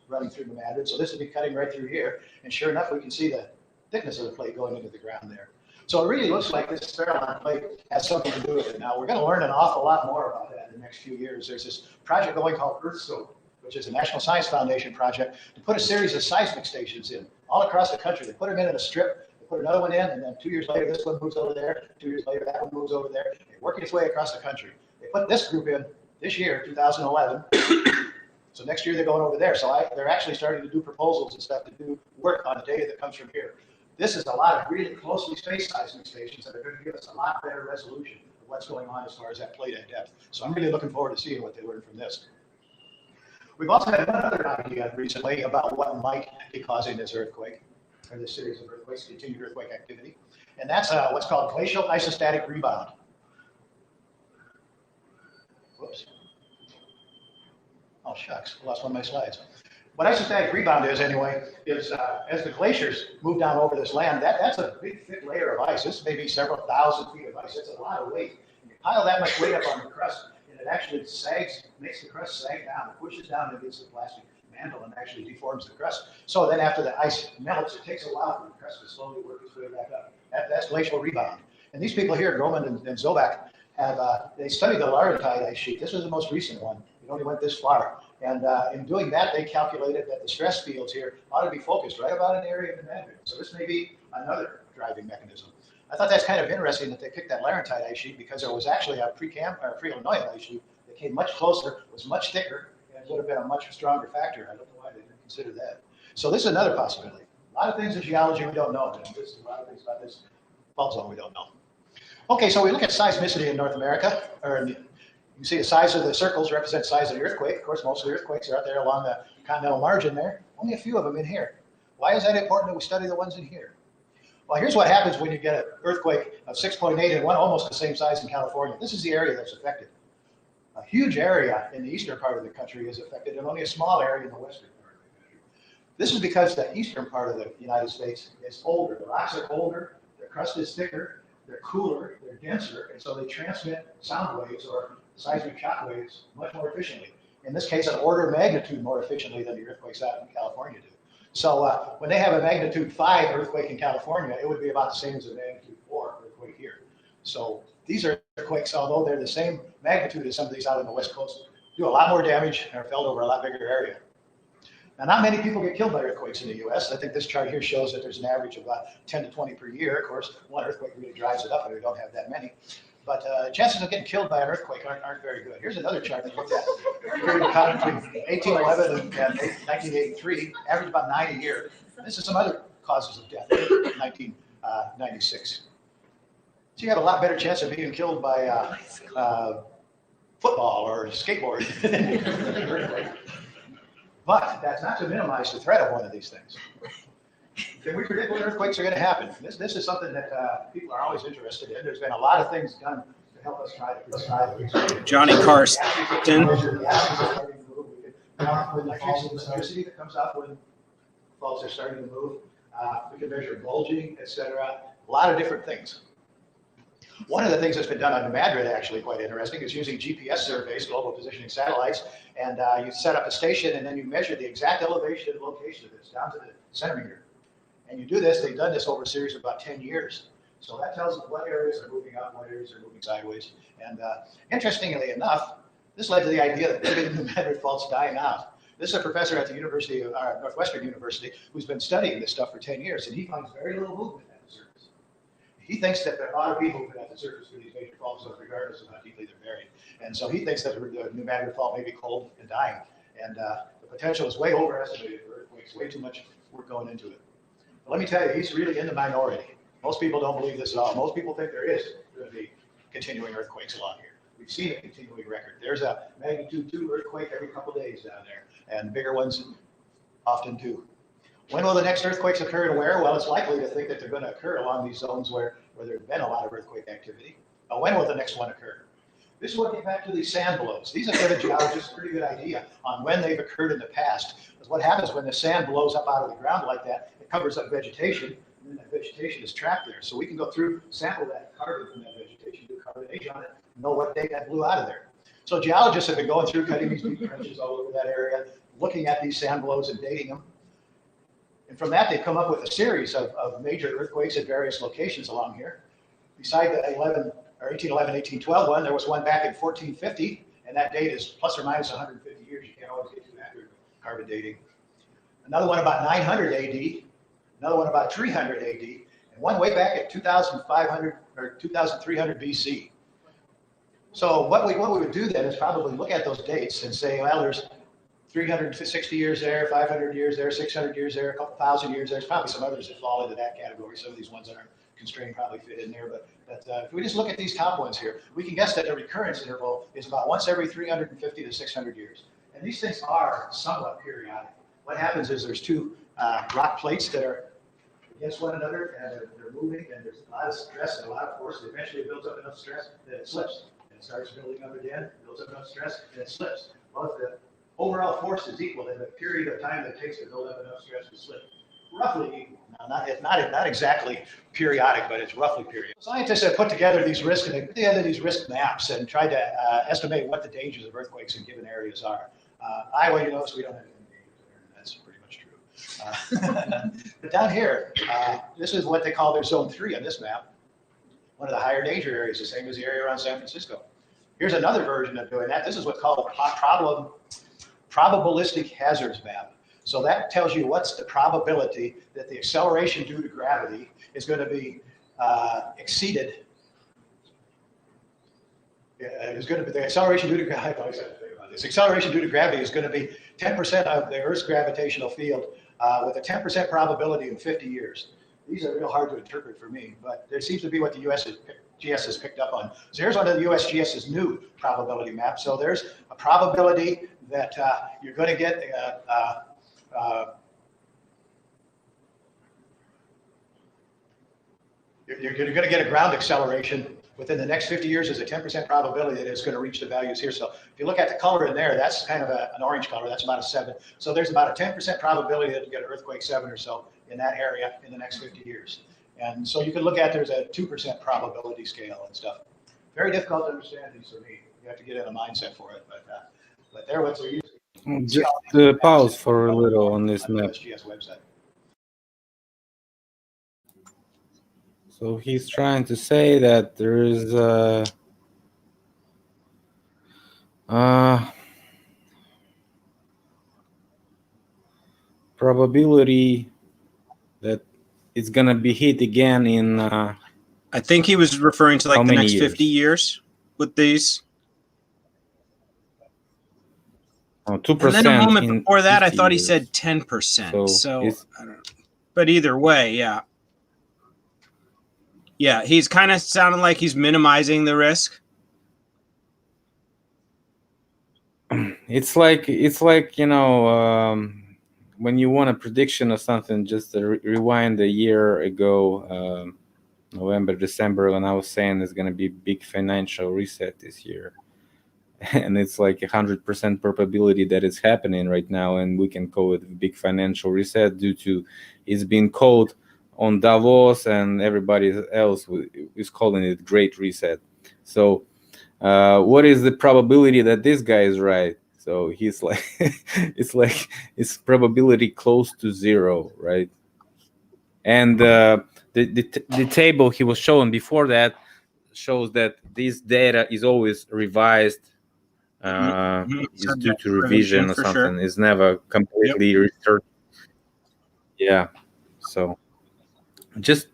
running through the Madrid. So this would be cutting right through here. And sure enough, we can see the thickness of the plate going into the ground there. So it really looks like this Farallon Plate has something to do with it. Now, we're going to learn an awful lot more about that in the next few years. There's this project going called EarthScope, which is a National Science Foundation project, to put a series of seismic stations in all across the country. They put them in a strip, they put another one in, and then 2 years later, this one moves over there. 2 years later, that one moves over there. They're working its way across the country. They put this group in this year, 2011. So next year, they're going over there. So they're actually starting to do proposals and stuff to do work on the data that comes from here. This is a lot of really closely spaced seismic stations that are going to give us a lot better resolution of what's going on as far as that plate at depth. So I'm really looking forward to seeing what they learn from this. We've also had another idea recently about what might be causing this earthquake, or this series of earthquakes, continued earthquake activity. And that's what's called glacial isostatic rebound. Whoops. Oh, shucks, lost one of my slides. What isostatic rebound is, anyway, is as the glaciers move down over this land, that's a big, thick layer of ice. This may be several thousand feet of ice. It's a lot of weight. And you pile that much weight up on the crust, and it actually sags, makes the crust sag down. It pushes down against the plastic mantle and actually deforms the crust. So then after the ice melts, it takes a while for the crust to slowly work its way back up. That's glacial rebound. And these people here, Groman and Zobak, have they studied the Laurentide ice sheet. This was the most recent one. It only went this far. And in doing that, they calculated that the stress fields here ought to be focused right about an area of the Madrid. So this may be another driving mechanism. I thought that's kind of interesting that they picked that Laurentide ice sheet because there was actually a pre-Illinois ice sheet that came much closer, was much thicker, and would have been a much stronger factor. I don't know why they didn't consider that. So this is another possibility. A lot of things in geology we don't know. There's a lot of things about this fault zone we don't know. Okay, so we look at seismicity in North America, or you can see the size of the circles represent the size of the earthquake. Of course, most of the earthquakes are out there along the continental margin there. Only a few of them in here. Why is that important that we study the ones in here? Well, here's what happens when you get an earthquake of 6.8 and one almost the same size in California. This is the area that's affected. A huge area in the eastern part of the country is affected, and only a small area in the western part of the country. This is because the eastern part of the United States is older. The rocks are older, the crust is thicker, they're cooler, they're denser, and so they transmit sound waves or seismic shock waves much more efficiently. In this case, an order of magnitude more efficiently than the earthquakes out in California do. So when they have a magnitude 5 earthquake in California, it would be about the same as a magnitude 4 earthquake here. So these earthquakes, although they're the same magnitude as some of these out on the West Coast, do a lot more damage and are felt over a lot bigger area. Now, not many people get killed by earthquakes in the U.S. I think this chart here shows that there's an average of about 10 to 20 per year. Of course, one earthquake really drives it up, and we don't have that many. But chances of getting killed by an earthquake aren't very good. Here's another chart that looked at between 1811 and 1983, average about 9 a year. This is some other causes of death in 1996. So you have a lot better chance of being killed by football or skateboard than earthquake. But that's not to minimize the threat of one of these things. Can we predict when earthquakes are going to happen? This is something that people are always interested in. There's been a lot of things done to help us try to Johnny Carson. Electricity that comes out when faults are starting to move. We can measure bulging, etc. A lot of different things. One of the things that's been done on Madrid, actually quite interesting, is using GPS surveys, global positioning satellites, and you set up a station and then you measure the exact elevation and location of this down to the centimeter. And you do this, they've done this over a series of about 10 years. So that tells them what areas are moving up, what areas are moving sideways. And interestingly enough, this led to the idea that maybe the Madrid fault's dying out. This is a professor at the University of Northwestern University who's been studying this stuff for 10 years, and he finds very little movement at the surface. He thinks that there are a lot of people who've been at the surface for these major faults, regardless of how deeply they're buried. And so he thinks that the New Madrid fault may be cold and dying. And the potential is way overestimated for earthquakes, way too much work going into it. But let me tell you, he's really in the minority. Most people don't believe this at all. Most people think there is going to be continuing earthquakes along here. We've seen a continuing record. There's a magnitude 2 earthquake every couple of days down there, and bigger ones often too. When will the next earthquakes occur and where? Well, it's likely to think that they're going to occur along these zones where there's been a lot of earthquake activity. But when will the next one occur? This is what get back to these sand blows. These have given geologists a pretty good idea on when they've occurred in the past. Because what happens when the sand blows up out of the ground like that, it covers up vegetation, and then that vegetation is trapped there. So we can go through, sample that carbon from that vegetation, do carbonation on it, know what day that blew out of there. So geologists have been going through, cutting these deep trenches all over that area, looking at these sand blows and dating them. And from that, they've come up with a series of major earthquakes at various locations along here. Beside the 1811, 1812 one, there was one back in 1450, and that date is plus or minus 150 years. You can't always get too accurate with carbon dating. Another one about 900 AD, another one about 300 AD, and one way back at 2500 or 2300 BC. So what we would do then is probably look at those dates and say, well, there's 360 years there, 500 years there, 600 years there, a couple thousand years there. There's probably some others that fall into that category. Some of these ones that aren't constrained probably fit in there. But if we just look at these top ones here, we can guess that the recurrence interval is about once every 350 to 600 years. And these things are somewhat periodic. What happens is there's two rock plates that are against one another, and they're moving, and there's a lot of stress and a lot of force. And eventually it builds up enough stress that it slips. And it starts building up again, builds up enough stress, and it slips. Well, if the overall force is equal, then the period of time that it takes to build up enough stress to slip roughly equal. Now, not exactly periodic, but it's roughly periodic. Scientists have put together these risk maps and tried to estimate what the dangers of earthquakes in given areas are. Iowa, you notice we don't have any dangers there, and that's pretty much true. But down here, this is what they call their zone 3 on this map. One of the higher danger areas, the same as the area around San Francisco. Here's another version of doing that. This is what's called a probabilistic hazards map. So that tells you what's the probability that the acceleration due to gravity is going to be exceeded. The acceleration due to gravity. This acceleration due to gravity is going to be 10% of the Earth's gravitational field with a 10% probability in 50 years. These are real hard to interpret for me, but there seems to be what the USGS has picked up on. So here's one of the USGS's new probability maps. So there's a probability that you're going to get you're going to get a ground acceleration within the next 50 years. Is a 10% probability that it's going to reach the values here. So if you look at the color in there, that's kind of an orange color. That's about a 7. So there's about a 10% probability that you get an earthquake 7 or so in that area in the next 50 years. And so you can look at there's a 2% probability scale and stuff. Very difficult to understand these for me. You have to get in a mindset for it. But they're what they're using. Just pause for a little on this map. USGS website. So he's trying to say that there is probability that it's gonna be hit again in. I think he was referring to like the next 50 years with these. 2%. And then a moment before that, I thought he said 10%. So I don't know. But either way, yeah. Yeah, he's kind of sounding like he's minimizing the risk. It's like when you want a prediction of something, just rewind a year ago, November, December, when I was saying there's going to be big financial reset this year. And it's like 100% probability that it's happening right now, and we can call it a big financial reset due to it's been called on Davos, and everybody else is calling it Great Reset. So what is the probability that this guy is right? So he's like, it's probability close to zero, right? And the table he was showing before that shows that this data is always revised. Is due to revision or something. Sure. It's never completely researched. Yeah. So just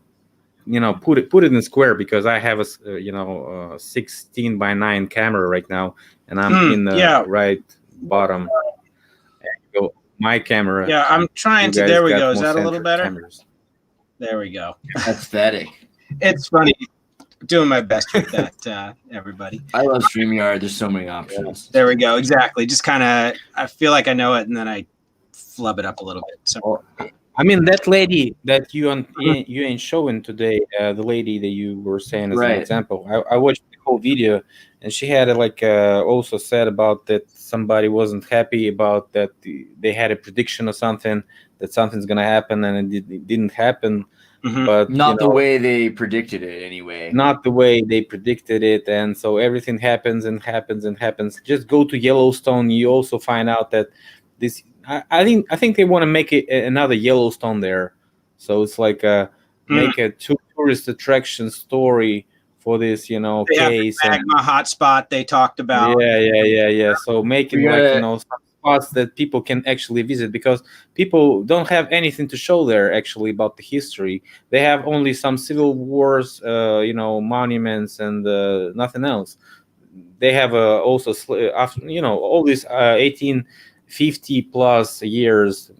put it in square, because I have a 16:9 camera right now, and I'm in the right bottom. So my camera. Yeah, I'm trying to. There we go. Is that a little better? Cameras. There we go. Aesthetic. It's funny. Doing my best with that, everybody. I love StreamYard. There's so many options. There we go. Exactly. Just kind of, I feel like I know it, and then I flub it up a little bit. So, I mean, that lady that you ain't showing today, the lady that you were saying as an example. I watched the whole video, and she had also said about that somebody wasn't happy about that they had a prediction or something that something's gonna happen, and it didn't happen. Mm-hmm. But not the way they predicted it anyway. Not the way they predicted it, and so everything happens and happens and happens. Just go to Yellowstone. You also find out that this. I think they want to make it another Yellowstone there, so it's like make a tourist attraction story for this, they case. Have the magma hotspot they talked about. Yeah. So make it some spots that people can actually visit, because people don't have anything to show there actually about the history. They have only some civil wars, monuments, and nothing else. They have also all these 1850 plus years,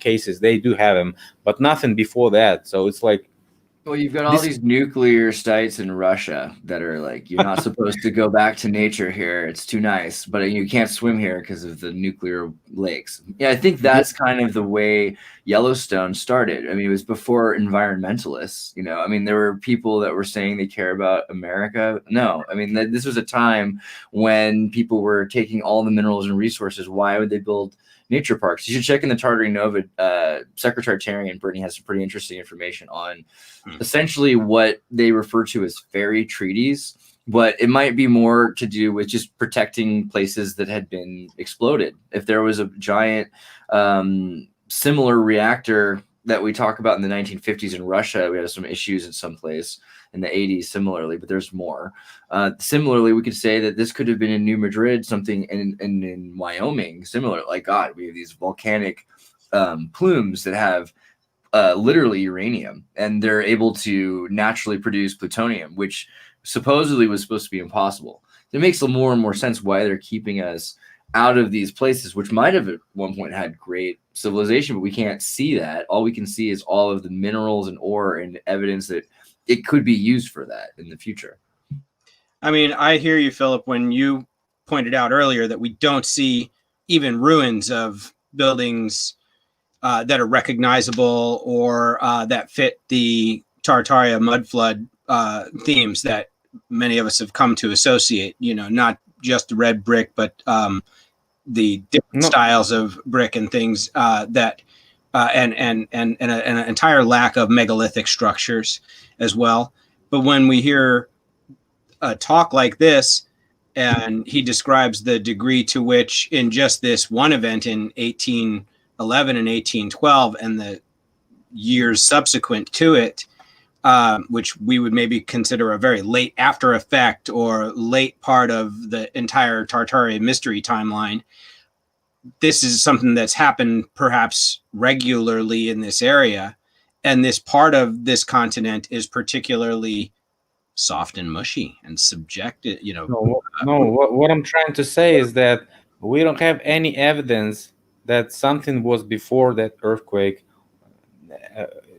cases. They do have them, but nothing before that. So it's like, well, you've got all these nuclear sites in Russia that are like, you're not supposed to go back to nature here. It's too nice, but you can't swim here because of the nuclear lakes. Yeah, I think that's kind of the way Yellowstone started. I mean, it was before environmentalists, I mean, there were people that were saying they care about America. No, I mean, this was a time when people were taking all the minerals and resources. Why would they build nature parks? You should check in the Tartary Nova. Secretary Tarian Brittany has some pretty interesting information on essentially what they refer to as fairy treaties, but it might be more to do with just protecting places that had been exploded. If there was a giant similar reactor that we talk about in the 1950s in Russia, we had some issues in some place in the 80s similarly, but there's more. Similarly, we could say that this could have been in New Madrid, something in Wyoming, similar. Like, God, we have these volcanic plumes that have literally uranium, and they're able to naturally produce plutonium, which supposedly was supposed to be impossible. It makes more and more sense why they're keeping us out of these places, which might have at one point had great civilization, but we can't see that. All we can see is all of the minerals and ore and evidence that it could be used for that in the future. I mean, I hear you, Philip, when you pointed out earlier that we don't see even ruins of buildings that are recognizable or that fit the Tartaria mudflood themes that many of us have come to associate, not just the red brick, but the different styles of brick and things that and an entire lack of megalithic structures as well. But when we hear a talk like this, and he describes the degree to which in just this one event in 1811 and 1812 and the years subsequent to it, which we would maybe consider a very late after effect or late part of the entire Tartaria mystery timeline, this is something that's happened perhaps regularly in this area. And this part of this continent is particularly soft and mushy and subjected, what I'm trying to say is that we don't have any evidence that something was before that earthquake.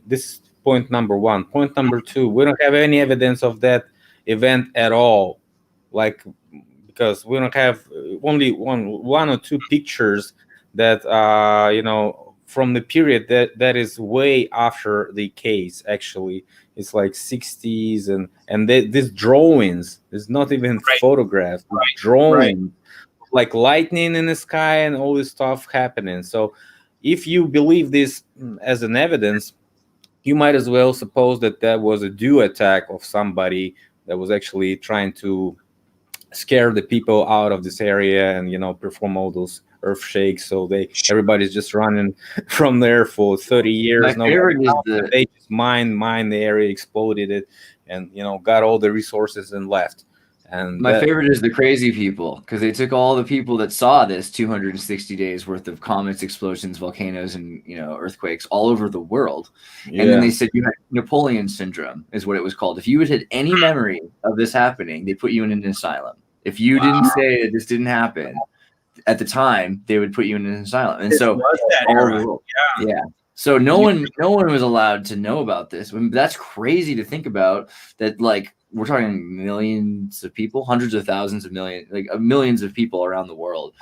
This is point number one. Point number two, we don't have any evidence of that event at all. because we don't have only one or two pictures that from the period that is way after the case. Actually, it's like 60s, and these drawings is not even photographs, drawing, like lightning in the sky and all this stuff happening. So if you believe this as an evidence, you might as well suppose that that was a due attack of somebody that was actually trying to scare the people out of this area and perform all those earth shakes. So everybody's just running from there for 30 years. My favorite is they just mined the area, exploded it, and got all the resources and left. And my favorite is the crazy people, because they took all the people that saw this 260 days worth of comets, explosions, volcanoes, and earthquakes all over the world, and then they said you had Napoleon Syndrome, is what it was called. If you had any memory of this happening, they put you in an asylum. If you didn't say that this didn't happen at the time, they would put you in an asylum. And so so no one was allowed to know about this. I mean, that's crazy to think about, that like we're talking millions of people, hundreds of thousands of millions, like millions of people around the world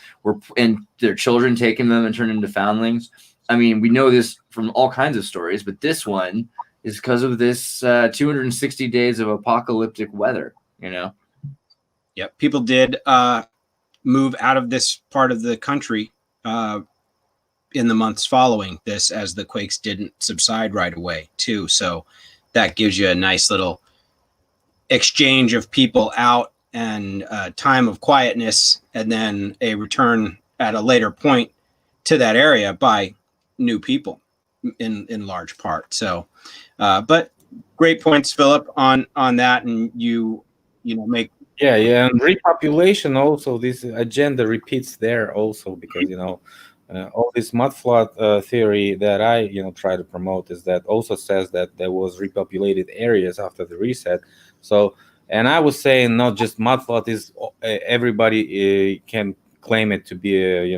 and their children taking them and turning into foundlings. I mean, we know this from all kinds of stories, but this one is because of this 260 days of apocalyptic weather, Yep. People did move out of this part of the country in the months following this, as the quakes didn't subside right away too. So that gives you a nice little exchange of people out and time of quietness, and then a return at a later point to that area by new people in large part. So but great points, Philip, on that. And you make and repopulation also, this agenda repeats there also, because all this mudflood theory that I try to promote is that also says that there was repopulated areas after the reset. So, and I was saying not just mudflood is everybody can claim it to be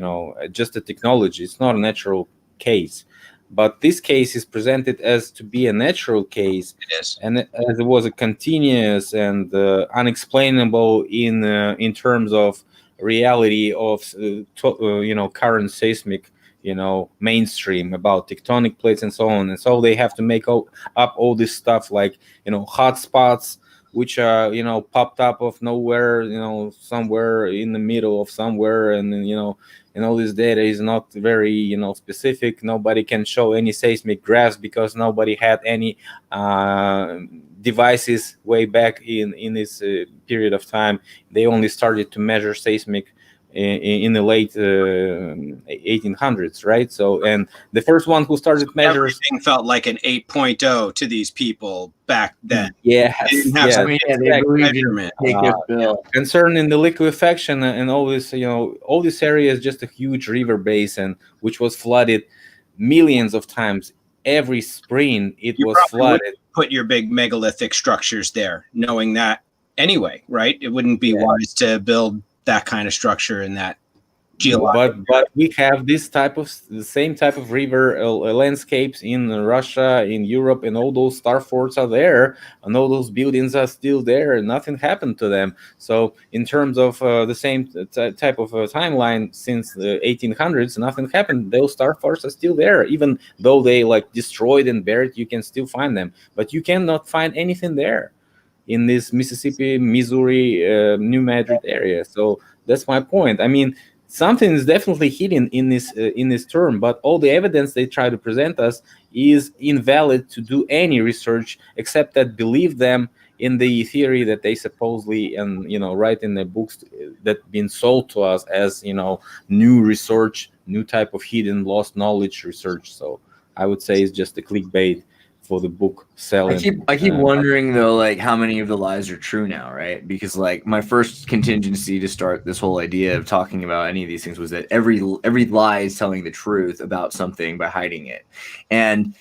just a technology. It's not a natural case, but this case is presented as to be a natural case. It is, and as it was a continuous and unexplainable in terms of reality of current seismic mainstream about tectonic plates and so on. And so they have to make up all this stuff like hot spots which are popped up of nowhere, somewhere in the middle of somewhere, and then all this data is not very specific. Nobody can show any seismic graphs because nobody had any devices way back in this period of time. They only started to measure seismic in the late 1800s, right? So, and the first one who started measuring, everything felt like an 8.0 to these people back then. They didn't have measurement. Concerning the liquefaction and all this, all this area is just a huge river basin which was flooded millions of times. Every spring it was flooded. Put your big megalithic structures there, knowing that anyway, right? It wouldn't be wise to build that kind of structure in that geological. But we have the same type of river landscapes in Russia, in Europe, and all those star forts are there, and all those buildings are still there, and nothing happened to them. So in terms of the same type of timeline since the 1800s, nothing happened. Those star forts are still there, even though they destroyed and buried. You can still find them, but you cannot find anything there in this Mississippi, Missouri, New Madrid area. So that's my point. I mean, something is definitely hidden in this term, but all the evidence they try to present us is invalid to do any research except that believe them in the theory that they supposedly and write in their books that been sold to us as new research, new type of hidden lost knowledge research. So I would say it's just a clickbait for the book selling. I keep wondering though, how many of the lies are true now, right? Because my first contingency to start this whole idea of talking about any of these things was that every lie is telling the truth about something by hiding it. And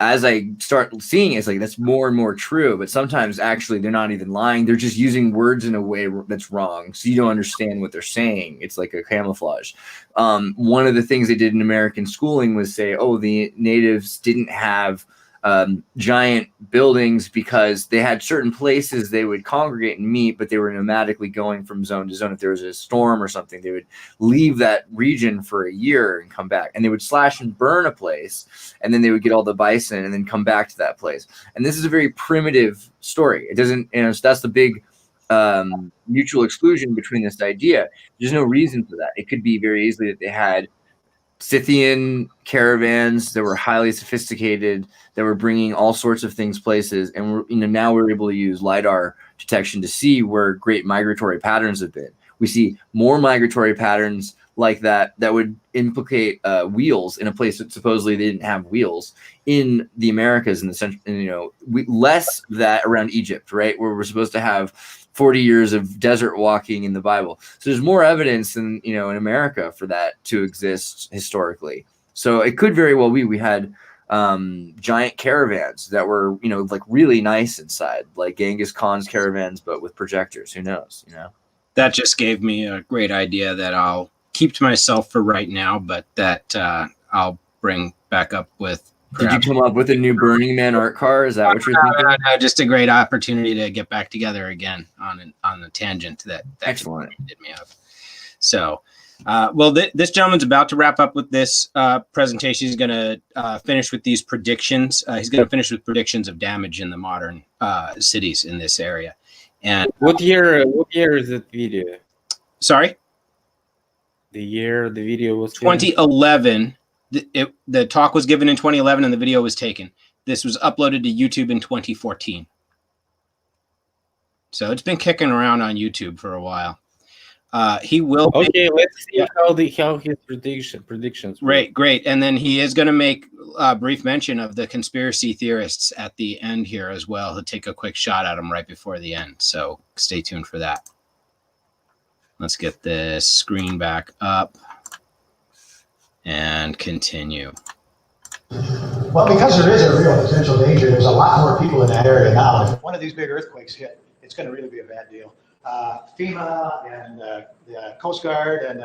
as I start seeing it, it's that's more and more true. But sometimes actually they're not even lying. They're just using words in a way that's wrong. So you don't understand what they're saying. It's like a camouflage. One of the things they did in American schooling was say, oh, the natives didn't have giant buildings because they had certain places they would congregate and meet, but they were nomadically going from zone to zone. If there was a storm or something, they would leave that region for a year and come back, and they would slash and burn a place, and then they would get all the bison and then come back to that place. And this is a very primitive story. It doesn't, so that's the big mutual exclusion between this idea. There's no reason for that. It could be very easily that they had Scythian caravans that were highly sophisticated, that were bringing all sorts of things places, and now we're able to use LiDAR detection to see where great migratory patterns have been. We see more migratory patterns like that would implicate wheels in a place that supposedly they didn't have wheels in the Americas in the central, less of that around Egypt, right, where we're supposed to have 40 years of desert walking in the Bible. So there's more evidence in America for that to exist historically. So it could very well be we had giant caravans that were, like really nice inside, like Genghis Khan's caravans, but with projectors. Who knows, That just gave me a great idea that I'll keep to myself for right now, but that I'll bring back up with. Did you come up with a new Burning Man art car? Is that what you're thinking? No, just a great opportunity to get back together again on the tangent that excellent did me up. So, this gentleman's about to wrap up with this presentation. He's going to finish with these predictions. He's going to finish with predictions of damage in the modern cities in this area. And what year is that video? Sorry, the year the video was 2011. The talk was given in 2011 and the video was taken. This was uploaded to YouTube in 2014. So it's been kicking around on YouTube for a while. He will. Okay, let's see how his predictions. Great. And then he is going to make a brief mention of the conspiracy theorists at the end here as well. He'll take a quick shot at them right before the end. So stay tuned for that. Let's get this screen back up and continue. Well, because there is a real potential danger, there's a lot more people in that area now. If one of these big earthquakes hit, it's going to really be a bad deal. FEMA and the Coast Guard and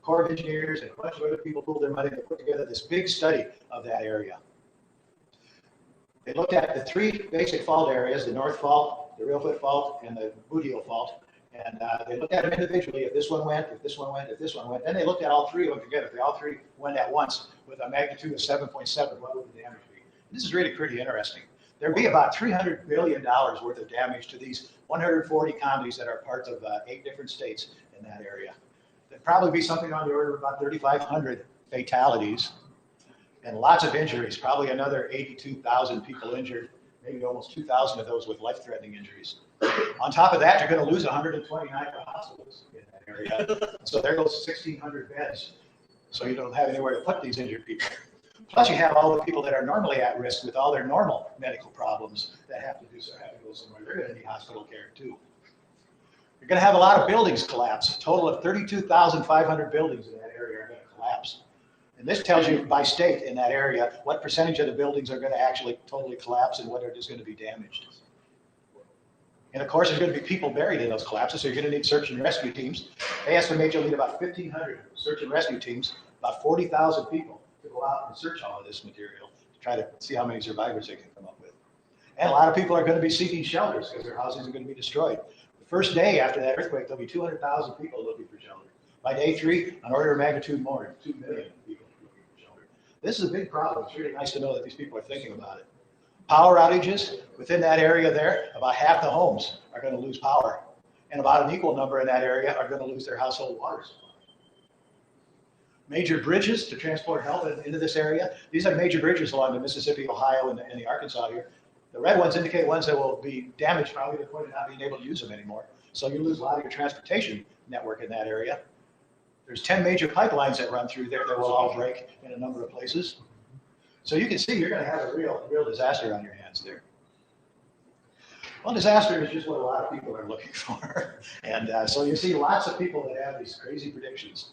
Corps of Engineers and a bunch of other people pooled their money to put together this big study of that area. They looked at the three basic fault areas, the North Fault, the Real Foot Fault, and the Boudil Fault. And they looked at them individually. If this one went, if this one went, if this one went. Then they looked at all three of them together. If they all three went at once with a magnitude of 7.7, what would the damage be? And this is really pretty interesting. There'd be about $300 billion worth of damage to these 140 counties that are parts of 8 different states in that area. There'd probably be something on the order of about 3,500 fatalities and lots of injuries, probably another 82,000 people injured, maybe almost 2,000 of those with life-threatening injuries. On top of that, you're going to lose 129 hospitals in that area. So there goes 1,600 beds. So you don't have anywhere to put these injured people. Plus, you have all the people that are normally at risk with all their normal medical problems that have to go somewhere. They're going to need hospital care too. You're going to have a lot of buildings collapse. A total of 32,500 buildings in that area are going to collapse. And this tells you by state in that area what percentage of the buildings are going to actually totally collapse and what are just going to be damaged. And of course, there's going to be people buried in those collapses, so you're going to need search and rescue teams. They estimate you'll need about 1,500 search and rescue teams, about 40,000 people to go out and search all of this material to try to see how many survivors they can come up with. And a lot of people are going to be seeking shelters because their houses are going to be destroyed. The first day after that earthquake, there'll be 200,000 people looking for shelter. By day 3, an order of magnitude more, 2 million people looking for shelter. This is a big problem. It's really nice to know that these people are thinking about it. Power outages within that area there, about half the homes are going to lose power. And about an equal number in that area are going to lose their household water supply. Major bridges to transport help into this area. These are major bridges along the Mississippi, Ohio, and the Arkansas here. The red ones indicate ones that will be damaged probably to the point of not being able to use them anymore. So you lose a lot of your transportation network in that area. There's 10 major pipelines that run through there that will all break in a number of places. So you can see you're going to have a real disaster on your hands there. Well, disaster is just what a lot of people are looking for. And so you see lots of people that have these crazy predictions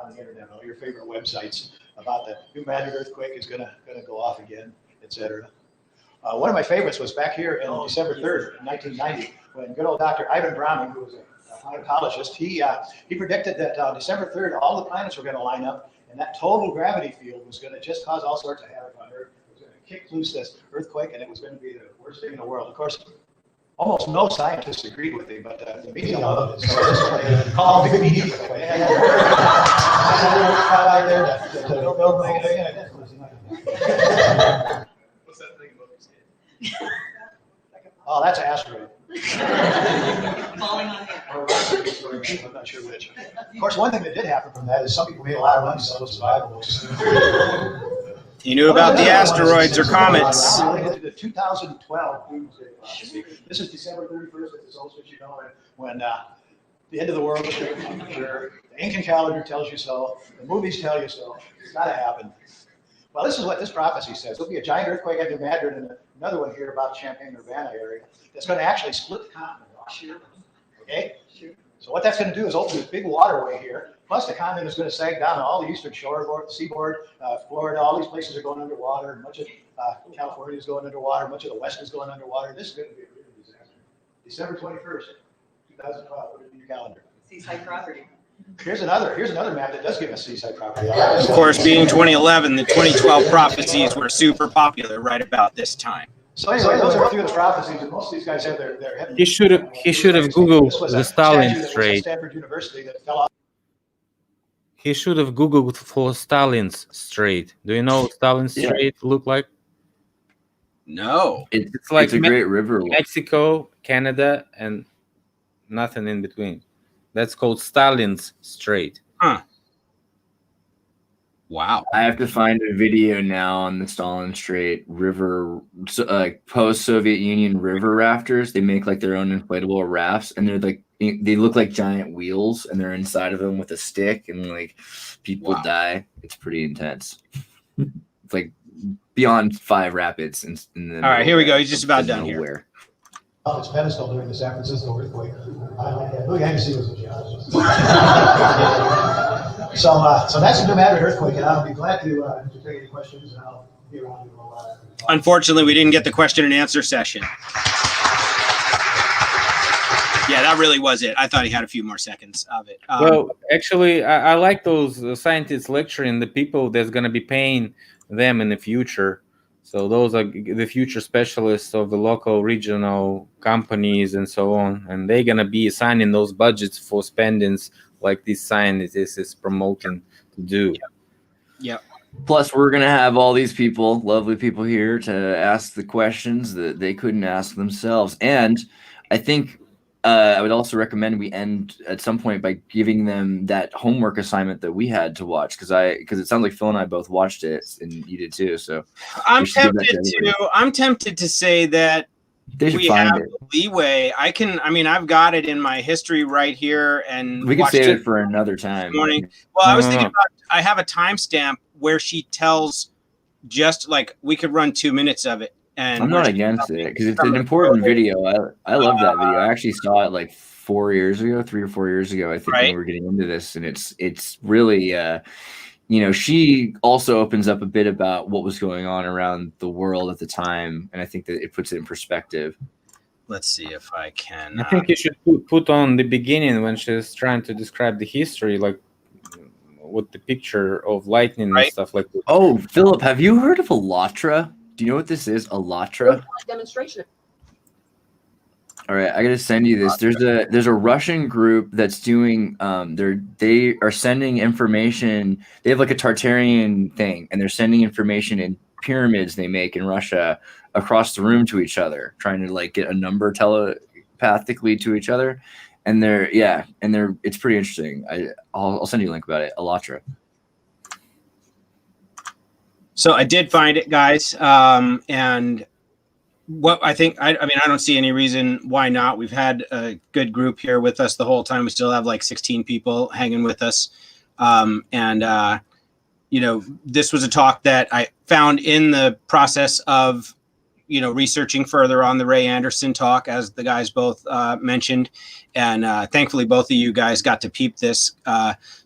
on the internet, all your favorite websites about the new Madrid earthquake is going to go off again, etc. One of my favorites was back here on December 3rd, 1990, when good old Dr. Ivan Browning, who was a climatologist, he predicted that on December 3rd, all the planets were going to line up, and that total gravity field was going to just cause all sorts of havoc on Earth. It was going to kick loose this earthquake, and it was going to be the worst thing in the world. Of course, almost no scientists agreed with me, but the media loved it. So this is what they call big media. They had out there to build the whole thing, and it was nothing. What's that thing above his head? Oh, that's an asteroid. Falling on him. I'm not sure which. Of course, one thing that did happen from that is some people made a lot of money selling survival books. You knew about the asteroids or comets. The 2012 doomsday prophecy. This is December 31st at the solstice, you know, when the end of the world is going to come. The ancient calendar tells you so. The movies tell you so. It's got to happen. Well, this is what this prophecy says. There'll be a giant earthquake at New Madrid and another one here about Champaign-Urbana area that's going to actually split the continent off. Okay? So what that's going to do is open this big waterway here. Plus, the continent is going to sag down on all the eastern seaboard, Florida. All these places are going underwater. Much of California is going underwater. Much of the West is going underwater. This is going to be a real disaster. December 21st, 2012. Put it in your calendar. Seaside property. Here's another map that does give us seaside property. Of course, being 2011, the 2012 prophecies were super popular right about this time. So anyway, those are a few of the prophecies, and most of these guys have their head. He should have Googled This was the a Stalin statue that was at Strait. Stanford University that fell off. He should have Googled for Stalin's Strait. Do you know what Stalin's Yeah. Strait look like? No. It's like it's a great river. Mexico, Canada, and nothing in between. That's called Stalin's Strait. Wow. I have to find a video now on the Stalin Strait river, post-Soviet Union river rafters. They make like their own inflatable rafts, and they look like giant wheels, and they're inside of them with a stick, and like people Wow. die. It's pretty intense. It's like beyond 5 rapids. In the All right, here we go. He's just about done here. nowhere. Off its pedestal during the San Francisco earthquake. I like that. Look, Hennessy was a geologist. So that's the New Madrid earthquake, and I'll be glad to take any questions, and I'll be around to go. Unfortunately, we didn't get the question and answer session. Yeah, that really was it. I thought he had a few more seconds of it. Well, actually, I like those scientists lecturing the people that's going to be paying them in the future. So those are the future specialists of the local regional companies and so on. And they're going to be assigning those budgets for spendings like these scientists is promoting to do. Yep. Plus, we're going to have all these people, lovely people here to ask the questions that they couldn't ask themselves. And I think I would also recommend we end at some point by giving them that homework assignment that we had to watch, because it sounds like Phil and I both watched it, and you did too. So I'm we should give that I'm tempted to say that they should we find have it. leeway. I've got it in my history right here, and We could watched save it it for another time. morning. Well, I was No, no, thinking no. about, I have a timestamp where she tells just like we could run 2 minutes of it. And I'm not against it because it's an important video. I love that video. I actually saw it like 3 or 4 years ago. I think when Right. we were getting into this, and it's really, she also opens up a bit about what was going on around the world at the time, and I think that it puts it in perspective. Let's see if I can. I think you should put on the beginning when she's trying to describe the history, like with the picture of lightning Right. and stuff like that. Oh, Philip, have you heard of Alatra? Do you know what this is? Alatra? Demonstration. All right, I gotta send you this. There's a Russian group that's doing they are sending information. They have like a Tartarian thing, and they're sending information in pyramids they make in Russia across the room to each other, trying to like get a number telepathically to each other. And it's pretty interesting. I'll send you a link about it. Alatra. So I did find it, guys. And what I think, I don't see any reason why not. We've had a good group here with us the whole time. We still have like 16 people hanging with us. This was a talk that I found in the process of, researching further on the Ray Anderson talk, as the guys both mentioned. And thankfully, both of you guys got to peep this.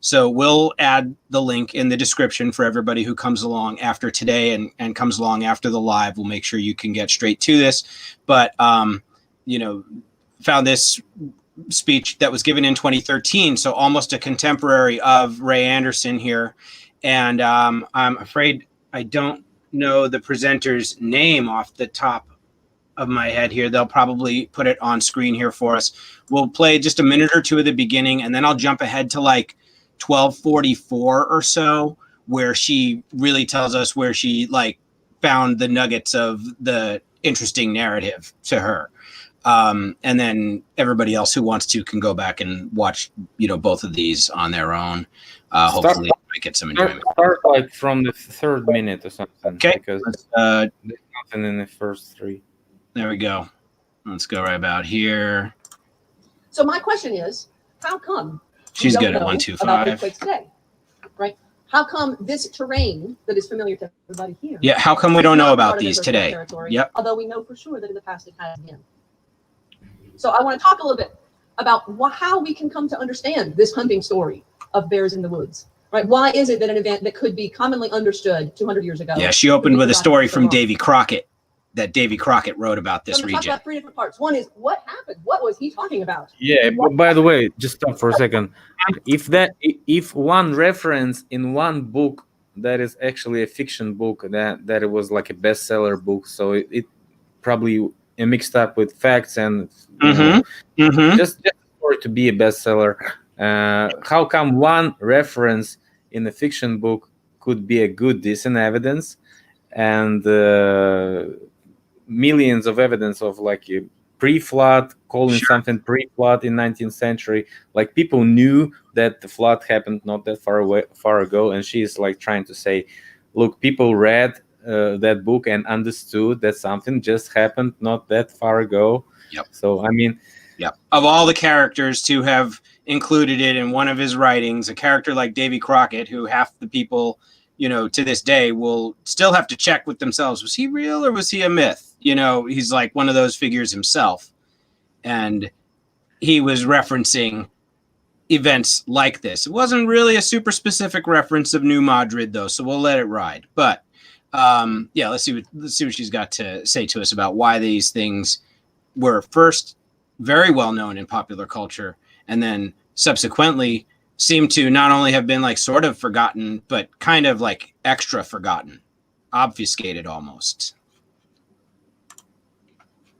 So we'll add the link in the description for everybody who comes along after today and comes along after the live. We'll make sure you can get straight to this. But, found this speech that was given in 2013. So almost a contemporary of Ray Anderson here. And I'm afraid I don't know the presenter's name off the top of my head here. They'll probably put it on screen here for us. We'll play just a minute or two at the beginning, and then I'll jump ahead to like 12:44 or so, where she really tells us where she like found the nuggets of the interesting narrative to her. And then everybody else who wants to can go back and watch, both of these on their own. Hopefully might get some enjoyment. Start like from the third minute or something. Okay. Because there's nothing in the first three. There we go. Let's go right about here. So my question is, how come She's we good at don't know 1, 2, about 5. earthquakes today, right? How come this terrain that is familiar to everybody here? Yeah, how come we is don't know not about part of these earthquake today? territory, Yep. Although we know for sure that in the past it has been. So I want to talk a little bit about how we can come to understand this hunting story of bears in the woods, right? Why is it that an event that could be commonly understood 200 years ago? Yeah, she opened with a story from Davy. Davy Crockett that Davy Crockett wrote about this I'm going to talk region. about 3 different parts. One is what happened? What was he talking about? Yeah, but by the way, just stop for a second. If one reference in one book that is actually a fiction book that it was like a bestseller book, so it probably mixed up with facts and just for it to be a bestseller. How come one reference in a fiction book could be a good, decent evidence, and millions of evidence of like a pre-flood, calling something pre-flood in 19th century, like people knew that the flood happened not that far ago, and she's like trying to say, look, people read that book and understood that something just happened not that far ago. Yep. So I mean, of all the characters to have included it in one of his writings, a character like Davy Crockett, who half the people, to this day will still have to check with themselves, was he real or was he a myth? He's like one of those figures himself. And he was referencing events like this. It wasn't really a super specific reference of New Madrid, though, so we'll let it ride. But let's see what she's got to say to us about why these things were first very well known in popular culture, and then subsequently seem to not only have been like sort of forgotten, but kind of like extra forgotten, obfuscated almost.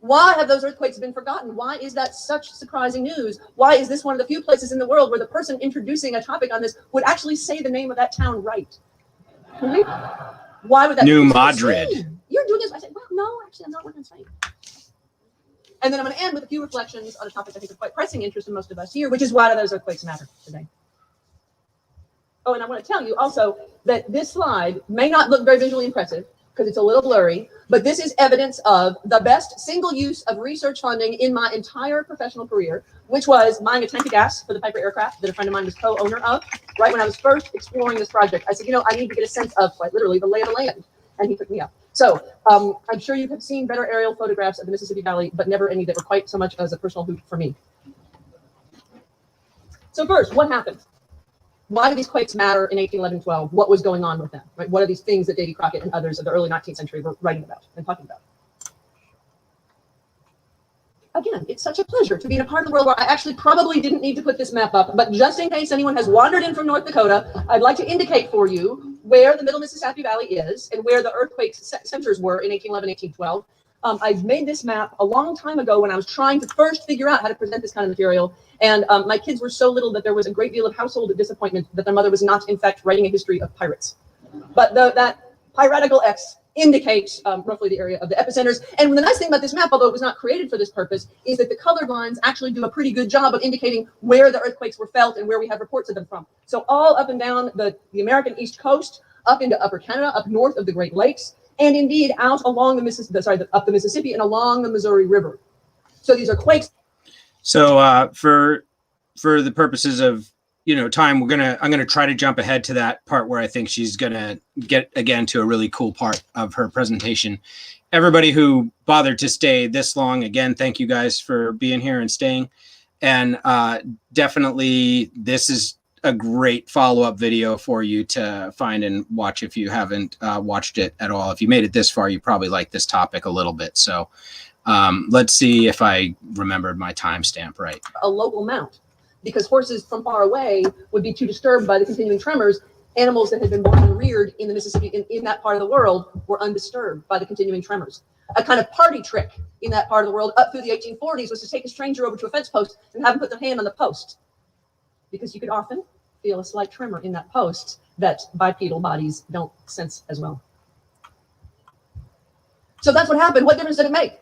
Why have those earthquakes been forgotten? Why is that such surprising news? Why is this one of the few places in the world where the person introducing a topic on this would actually say the name of that town right? Right? Why would that New be? Madrid. You're doing this. I said, well, no, actually, I'm not working on Spain. And then I'm going to end with a few reflections on a topic I think of quite pressing interest in most of us here, which is why do those earthquakes matter today? Oh, and I want to tell you also that this slide may not look very visually impressive because it's a little blurry, but this is evidence of the best single use of research funding in my entire professional career, which was buying a tank of gas for the Piper aircraft that a friend of mine was co-owner of. Right when I was first exploring this project, I said, I need to get a sense of quite literally the lay of the land. And he took me up. So I'm sure you have seen better aerial photographs of the Mississippi Valley, but never any that were quite so much as a personal hoot for me. So first, what happened? Why do these quakes matter in 1811-12? What was going on with them? Right? What are these things that Davy Crockett and others of the early 19th century were writing about and talking about? Again, it's such a pleasure to be in a part of the world where I actually probably didn't need to put this map up, but just in case anyone has wandered in from North Dakota, I'd like to indicate for you where the Middle Mississippi Valley is and where the earthquake centers were in 1811, 1812. I made this map a long time ago when I was trying to first figure out how to present this kind of material. And my kids were so little that there was a great deal of household disappointment that their mother was not, in fact, writing a history of pirates. But that piratical X indicates roughly the area of the epicenters. And the nice thing about this map, although it was not created for this purpose, is that the colored lines actually do a pretty good job of indicating where the earthquakes were felt and where we have reports of them from. So all up and down the American East Coast, up into Upper Canada, up north of the Great Lakes, and indeed out along the Mississippi, up the Mississippi and along the Missouri River. So these are quakes. So for the purposes of time, I'm gonna try to jump ahead to that part where I think she's gonna get again to a really cool part of her presentation. Everybody who bothered to stay this long, again, thank you guys for being here and staying. And definitely, this is a great follow-up video for you to find and watch if you haven't watched it at all. If you made it this far, you probably like this topic a little bit. So let's see if I remembered my timestamp right. A local mount, because horses from far away would be too disturbed by the continuing tremors. animals that had been born and reared in the Mississippi, in that part of the world, were undisturbed by the continuing tremors. A kind of party trick in that part of the world up through the 1840s was to take a stranger over to a fence post and have him put their hand on the post, because you could often feel a slight tremor in that post that bipedal bodies don't sense as well. So that's what happened. What difference did it make?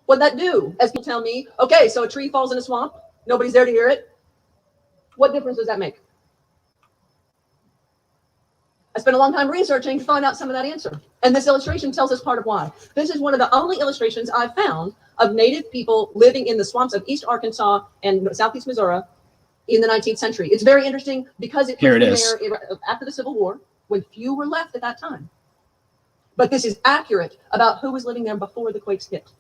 What'd that do? As people tell me, okay, so a tree falls in a swamp, nobody's there to hear it. What difference does that make? I spent a long time researching to find out some of that answer. And this illustration tells us part of why. This is one of the only illustrations I've found of native people living in the swamps of East Arkansas and Southeast Missouri in the 19th century. It's very interesting because it Here was it is. there after the Civil War, when few were left at that time. But this is accurate about who was living there before the quakes hit.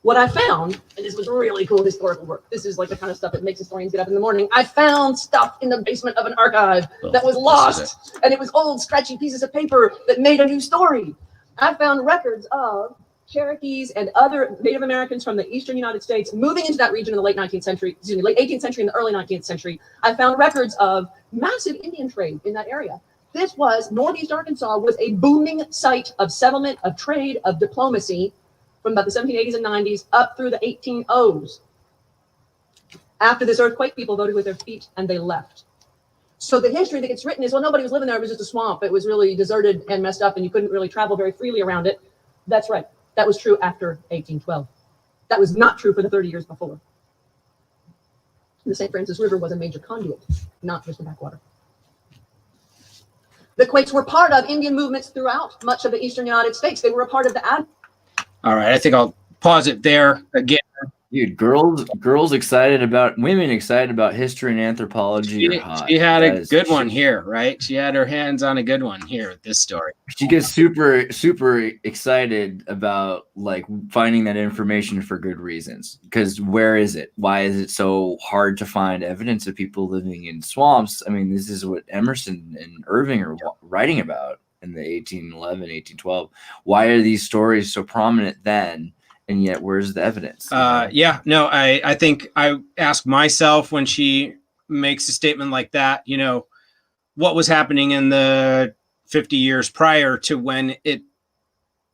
What I found, and this was really cool historical work, this is like the kind of stuff that makes historians get up in the morning. I found stuff in the basement of an archive that was lost, and it was old, scratchy pieces of paper that made a new story. I found records of Cherokees and other Native Americans from the eastern United States moving into that region in the late 19th century, late 18th century and the early 19th century. I found records of massive Indian trade in that area. This was, Northeast Arkansas was a booming site of settlement, of trade, of diplomacy, from about the 1780s and 90s up through the 1800s. After this earthquake, people voted with their feet and they left. So the history that gets written is, well, nobody was living there. It was just a swamp. It was really deserted and messed up and you couldn't really travel very freely around it. That's right. That was true after 1812. That was not true for the 30 years before. The St. Francis River was a major conduit, not just a backwater. The quakes were part of Indian movements throughout much of the eastern United States. They were a part of the All right, I think I'll pause it there again. Dude, girls excited about, women excited about history and anthropology are hot. She had a good one here, right? She had her hands on a good one here with this story. She gets super excited about like finding that information for good reasons. Because where is it? Why is it so hard to find evidence of people living in swamps? I mean, this is what Emerson and Irving are writing about in the 1811, 1812. Why are these stories so prominent then? And yet, where's the evidence? Yeah, no, I think I ask myself when she makes a statement like that, you know, what was happening in the 50 years prior to when it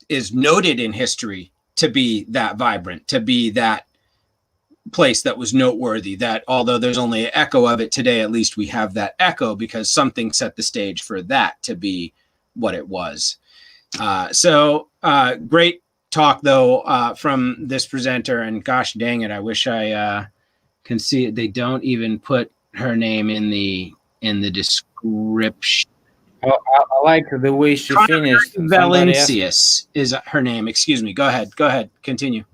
is noted in history to be that vibrant, to be that place that was noteworthy, that although there's only an echo of it today, at least we have that echo because something set the stage for that to be what it was. Great talk though from this presenter, and gosh dang it, I wish I can see it. They don't even put her name in the description. I like the way she finished. Valencius is her name. Excuse me. Go ahead. Continue.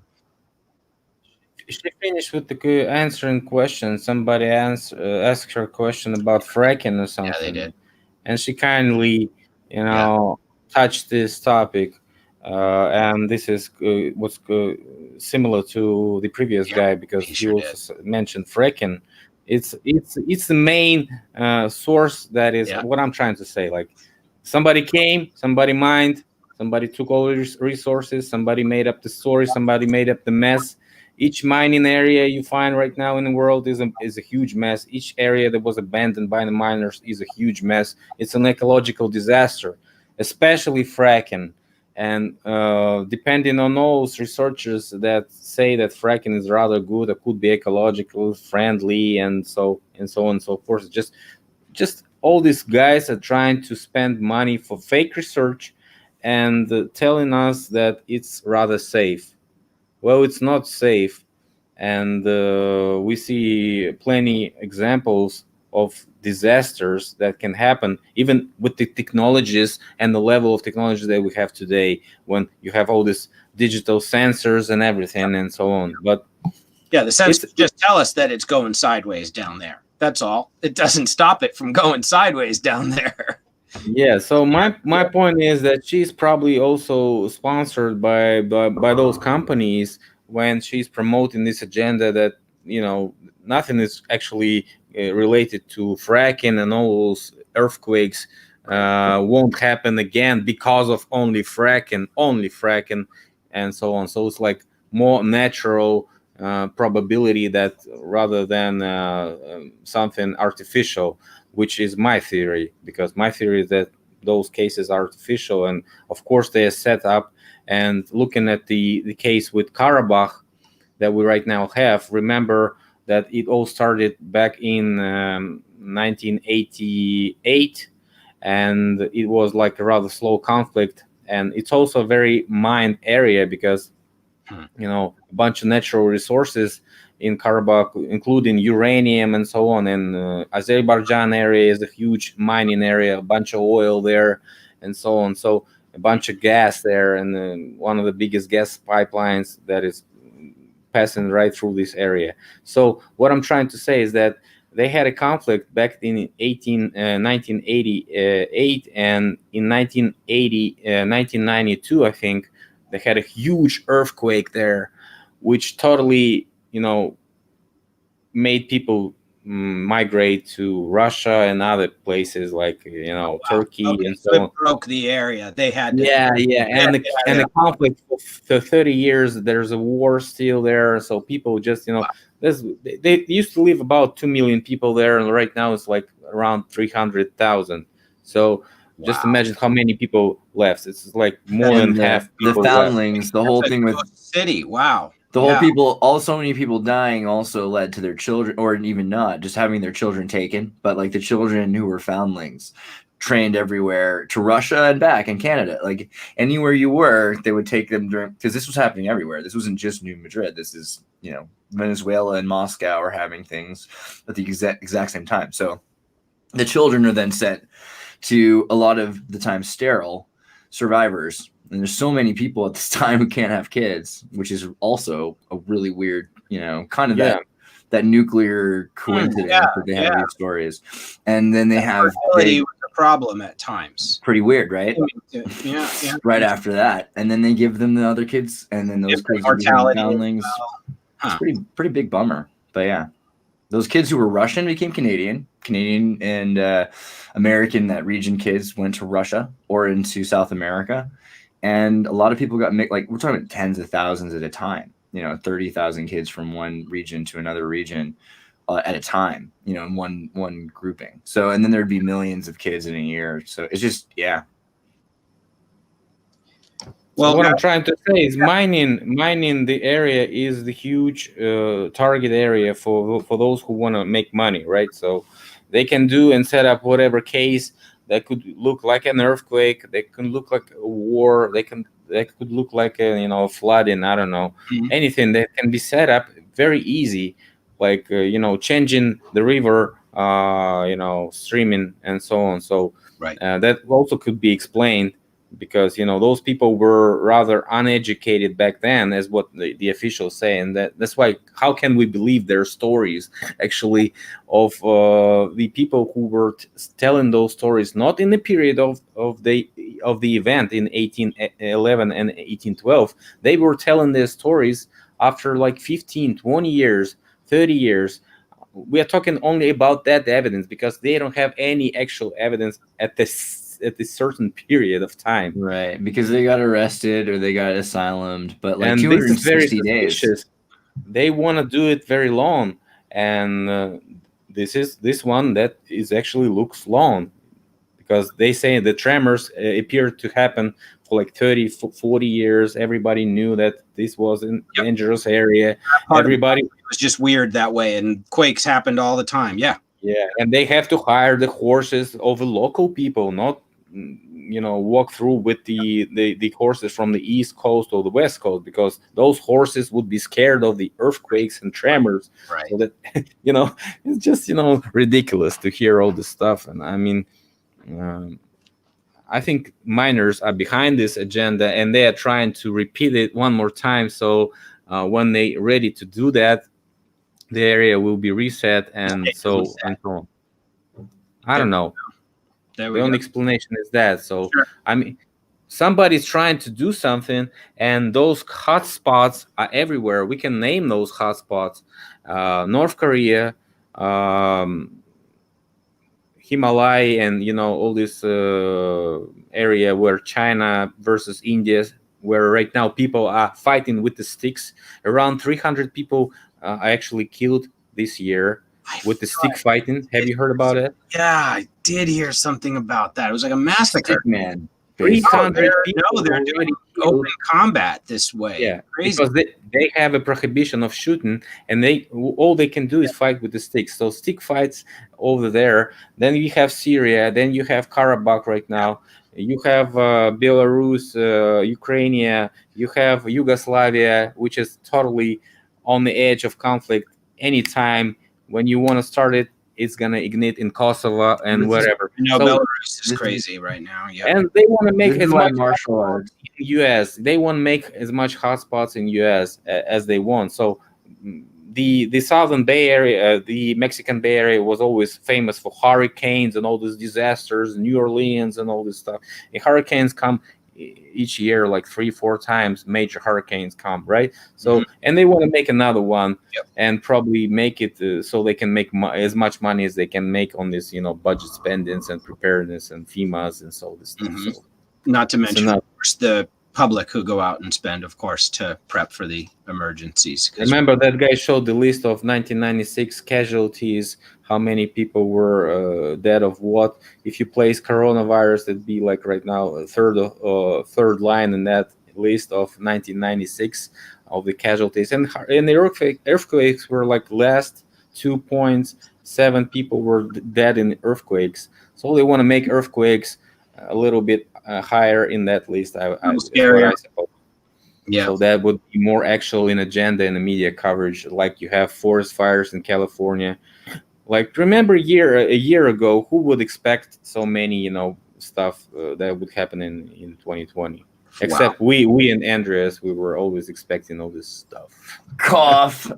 She finished with the answering question. Somebody asked her a question about fracking or something. Yeah, they did. And she kindly, touched this topic. And this is what's similar to the previous guy, because he also mentioned fracking. It's the main source. That is what I'm trying to say. Like, somebody came, somebody mined, somebody took all the resources, somebody made up the story, somebody made up the mess. Each mining area you find right now in the world is a huge mess. Each area that was abandoned by the miners is a huge mess. It's an ecological disaster, especially fracking. And depending on those researchers that say that fracking is rather good or could be ecological friendly and so on and so forth, just all these guys are trying to spend money for fake research and telling us that it's rather safe. Well, it's not safe, and we see plenty examples of disasters that can happen even with the technologies and the level of technology that we have today, when you have all these digital sensors and everything and so on. But yeah, the sensors just tell us that it's going sideways down there. That's all. It doesn't stop it from going sideways down there. Yeah, so my point is that she's probably also sponsored by those companies when she's promoting this agenda that, nothing is actually related to fracking, and all those earthquakes won't happen again because of only fracking, and so on. So it's like more natural probability that rather than something artificial, which is my theory, because my theory is that those cases are artificial, and of course they are set up. And looking at the case with Karabakh that we right now have, remember that it all started back in 1988, and it was like a rather slow conflict. And it's also a very mined area because, you know, a bunch of natural resources in Karabakh, including uranium and so on. And Azerbaijan area is a huge mining area, a bunch of oil there and so on. So a bunch of gas there, and one of the biggest gas pipelines that is passing right through this area. So what I'm trying to say is that they had a conflict back in 1988, and in 1992, I think, they had a huge earthquake there, which totally, you know, made people migrate to Russia and other places like, you know, Turkey and so on. It broke the area. They had to, Yeah. And the conflict for 30 years, there's a war still there. So people just, you know, they used to live about 2 million people there, and right now it's like around 300,000. So just imagine how many people left. It's like more than half people the foundlings, the whole thing with city. Wow. The whole people, so many people dying also led to their children, or even not, just having their children taken, but like the children who were foundlings trained everywhere to Russia and back, and Canada. Like anywhere you were, they would take them during, because this was happening everywhere. This wasn't just New Madrid. This is, you know, Venezuela and Moscow are having things at the exact same time. So the children are then sent to a lot of the time sterile survivors. And there's so many people at this time who can't have kids, which is also a really weird, you know, kind of that nuclear coincidence that they have these stories. And then they have fertility was a problem at times. Pretty weird, right? Yeah. Right after that, and then they give them the other kids, and then those kids mortality foundlings. It's pretty big bummer. But yeah, those kids who were Russian became Canadian and American. That region kids went to Russia or into South America. And a lot of people got like, we're talking about tens of thousands at a time, you know, 30,000 kids from one region to another region at a time, you know, in one grouping. So, and then there'd be millions of kids in a year. So it's just, yeah. Well, what I'm trying to say is mining the area is the huge target area for those who want to make money, right? So they can do and set up whatever case that could look like an earthquake. They can look like a war. They could look like a, you know, flooding. I don't know, anything that can be set up very easy, like you know, changing the river, you know, streaming and so on. So that also could be explained, because, you know, those people were rather uneducated back then, as what the officials say, and that's why how can we believe their stories actually of the people who were telling those stories, not in the period of the event in 1811 and 1812. They were telling their stories after like 15, 20 years, 30 years. We are talking only about that evidence because they don't have any actual evidence at this certain period of time, right? Because they got arrested or they got asylumed, but like, and 260 days. They want to do it very long, and this one that is actually looks long, because they say the tremors appear to happen for like 30, 40 years. Everybody knew that this was a dangerous area. Everybody, it was just weird that way, and quakes happened all the time. Yeah, and they have to hire the horses of the local people, not, you know, walk through with the horses from the East Coast or the West Coast, because those horses would be scared of the earthquakes and tremors. Right. So that, you know, it's just, you know, ridiculous to hear all this stuff. And I mean, I think miners are behind this agenda, and they are trying to repeat it one more time. So when they're ready to do that, the area will be reset, and so on. I don't know. The only explanation is that. So, I mean, somebody's trying to do something, and those hot spots are everywhere. We can name those hot spots: North Korea, Himalaya, and, you know, all this area where China versus India where right now people are fighting with the sticks. Around 300 people are actually killed this year with the stick fighting. Have you heard about it? Yeah, I did hear something about that. It was like a massacre. Stick man. 300 people. No, they're doing open combat this way. Yeah, Crazy. because they have a prohibition of shooting, and all they can do is fight with the sticks. So stick fights over there. Then you have Syria. Then you have Karabakh right now. You have Belarus, Ukraine. You have Yugoslavia, which is totally on the edge of conflict. Anytime when you want to start it, it's gonna ignite in Kosovo and wherever. No, So- Belarus is crazy right now. Yeah. And they want to make This as is why much martial arts. in US. They want to make as much hotspots in US as they want. So the Southern Bay Area, the Mexican Bay Area, was always famous for hurricanes and all these disasters, New Orleans and all this stuff. And hurricanes come each year, like 3-4 times. Major hurricanes come, right? So and they want to make another one, and probably make it so they can make as much money as they can make on this, budget spendings and preparedness and FEMAs and so this stuff. So, not to mention, not- of course, the public who go out and spend, of course, to prep for the emergencies. 'Cause remember that guy showed the list of 1996 casualties, how many people were dead of what. If you place coronavirus, it'd be like right now a third line in that list of 1996 of the casualties. And the earthquakes were like last 2.7 people were dead in earthquakes. So they want to make earthquakes a little bit higher in that list. I suppose. Yeah. So that would be more actual in agenda in the media coverage, like you have forest fires in California. Like, remember a year ago, who would expect so many, stuff that would happen in 2020? Except we and Andreas, we were always expecting all this stuff. Cough.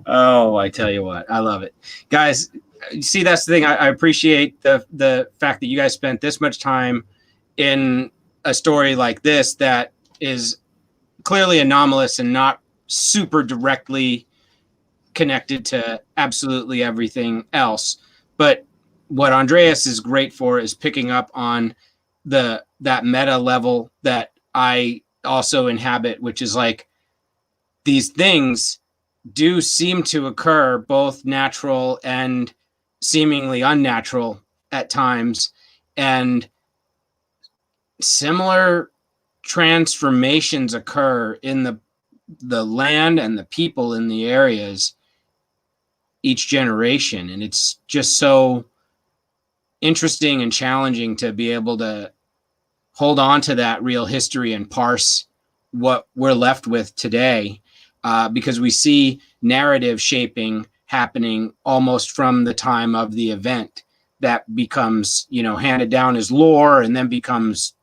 Oh, I tell you what, I love it, guys. See, that's the thing. I appreciate the fact that you guys spent this much time in a story like this that is clearly anomalous and not super directly connected to absolutely everything else. But what Andreas is great for is picking up on that meta level that I also inhabit, which is like these things do seem to occur, both natural and seemingly unnatural at times, and similar transformations occur in the land and the people in the areas each generation. And it's just so interesting and challenging to be able to hold on to that real history and parse what we're left with today, because we see narrative shaping happening almost from the time of the event that becomes, handed down as lore and then becomes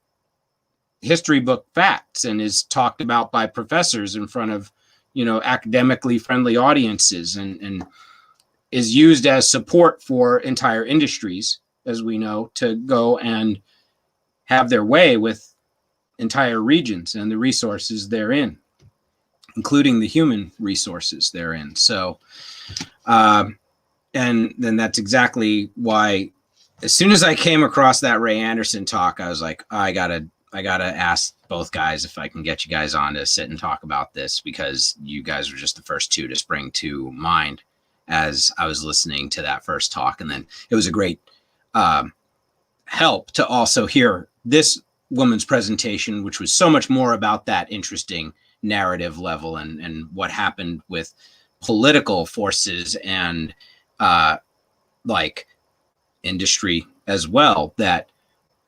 history book facts and is talked about by professors in front of, academically friendly audiences, and is used as support for entire industries, as we know, to go and have their way with entire regions and the resources therein, including the human resources therein. So, and then that's exactly why, as soon as I came across that Ray Anderson talk, I was like, I gotta ask both guys if I can get you guys on to sit and talk about this, because you guys were just the first two to spring to mind as I was listening to that first talk. And then it was a great help to also hear this woman's presentation, which was so much more about that interesting narrative level and what happened with political forces and like industry as well, that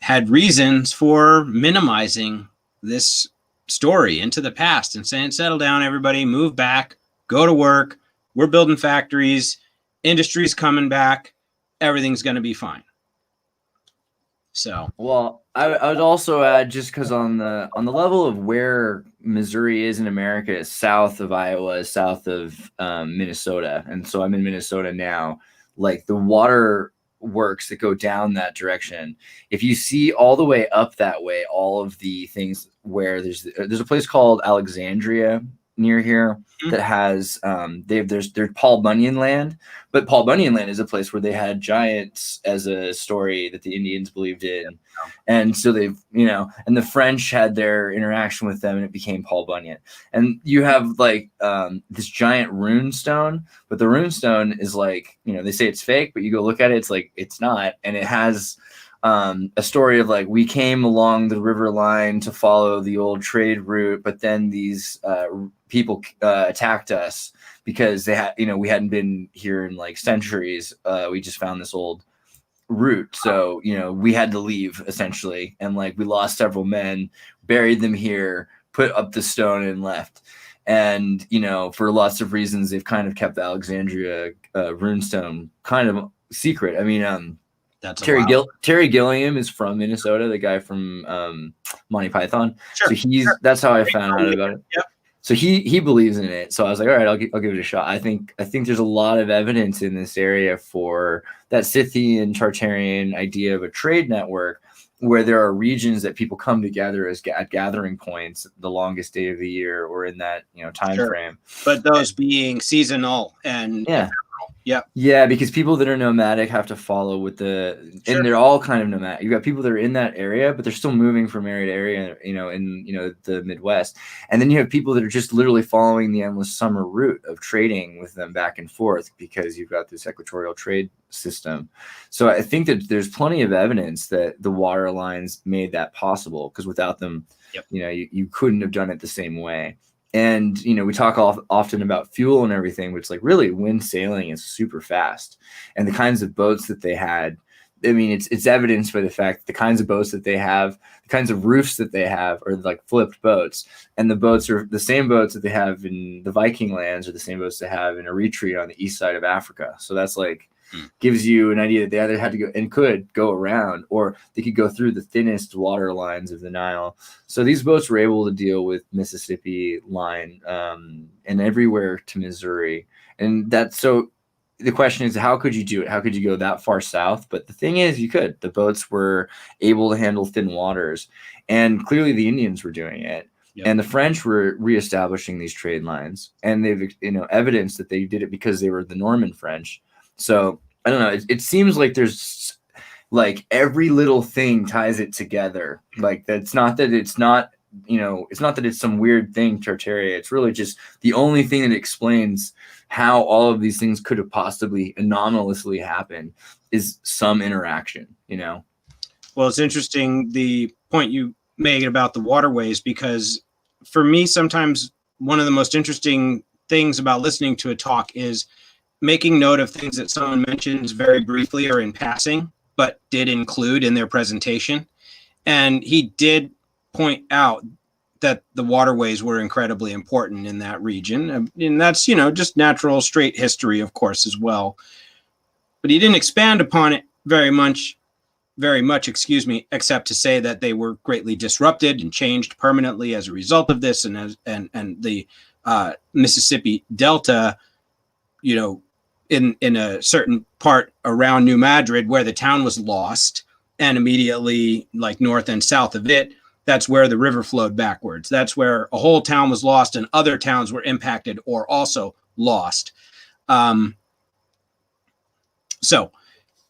had reasons for minimizing this story into the past and saying, settle down, everybody, move back, go to work. We're building factories, industry's coming back, everything's going to be fine. So, well, I would also add, just because on the level of where Missouri is in America, it's south of Iowa, south of Minnesota, and so I'm in Minnesota now. Like the water works that go down that direction, if you see all the way up that way, all of the things where there's a place called Alexandria near here that has there's Paul Bunyan land, but Paul Bunyan land is a place where they had giants as a story that the Indians believed in, and so they've and the French had their interaction with them, and it became Paul Bunyan. And you have like this giant rune stone, but the rune stone is like they say it's fake, but you go look at it, it's like it's not, and it has a story of like we came along the river line to follow the old trade route, but then these people attacked us because they had we hadn't been here in like centuries. We just found this old route, so we had to leave essentially, and like we lost several men, buried them here, put up the stone, and left. And for lots of reasons, they've kind of kept the Alexandria runestone kind of secret. I mean, Terry Gilliam is from Minnesota, the guy from Monty Python. Sure, so that's how I found out about it. Yep. So he believes in it. So I was like, all right, I'll give it a shot. I think there's a lot of evidence in this area for that Scythian Tartarian idea of a trade network, where there are regions that people come together as at gathering points the longest day of the year or in that time frame. But those being seasonal and yeah, because people that are nomadic have to follow with and they're all kind of nomadic. You've got people that are in that area, but they're still moving from area to area, in the Midwest. And then you have people that are just literally following the endless summer route of trading with them back and forth, because you've got this equatorial trade system. So I think that there's plenty of evidence that the water lines made that possible, because without them, you couldn't have done it the same way. And, we talk often about fuel and everything, but it's like really wind sailing is super fast. And the kinds of boats that they had, I mean, it's evidenced by the fact that the kinds of boats that they have, the kinds of roofs that they have are like flipped boats. And the boats are the same boats that they have in the Viking lands, or the same boats they have in Eritrea on the east side of Africa. So that's like, gives you an idea that they either had to go and could go around, or they could go through the thinnest water lines of the Nile. So these boats were able to deal with Mississippi line and everywhere to Missouri. And so the question is, how could you do it? How could you go that far south? But the thing is, you could. The boats were able to handle thin waters, and clearly the Indians were doing it. Yep. And the French were reestablishing these trade lines, and they've evidence that they did it because they were the Norman French. So I don't know. It seems like there's like every little thing ties it together. Like it's not that it's some weird thing, Tartaria. It's really just the only thing that explains how all of these things could have possibly anomalously happened is some interaction, Well, it's interesting the point you made about the waterways, because for me, sometimes one of the most interesting things about listening to a talk is making note of things that someone mentions very briefly or in passing, but did include in their presentation. And he did point out that the waterways were incredibly important in that region. And that's, just natural straight history, of course, as well. But he didn't expand upon it very much, except to say that they were greatly disrupted and changed permanently as a result of this. And the Mississippi Delta, in a certain part around New Madrid, where the town was lost, and immediately like north and south of it, that's where the river flowed backwards. That's where a whole town was lost, and other towns were impacted or also lost. So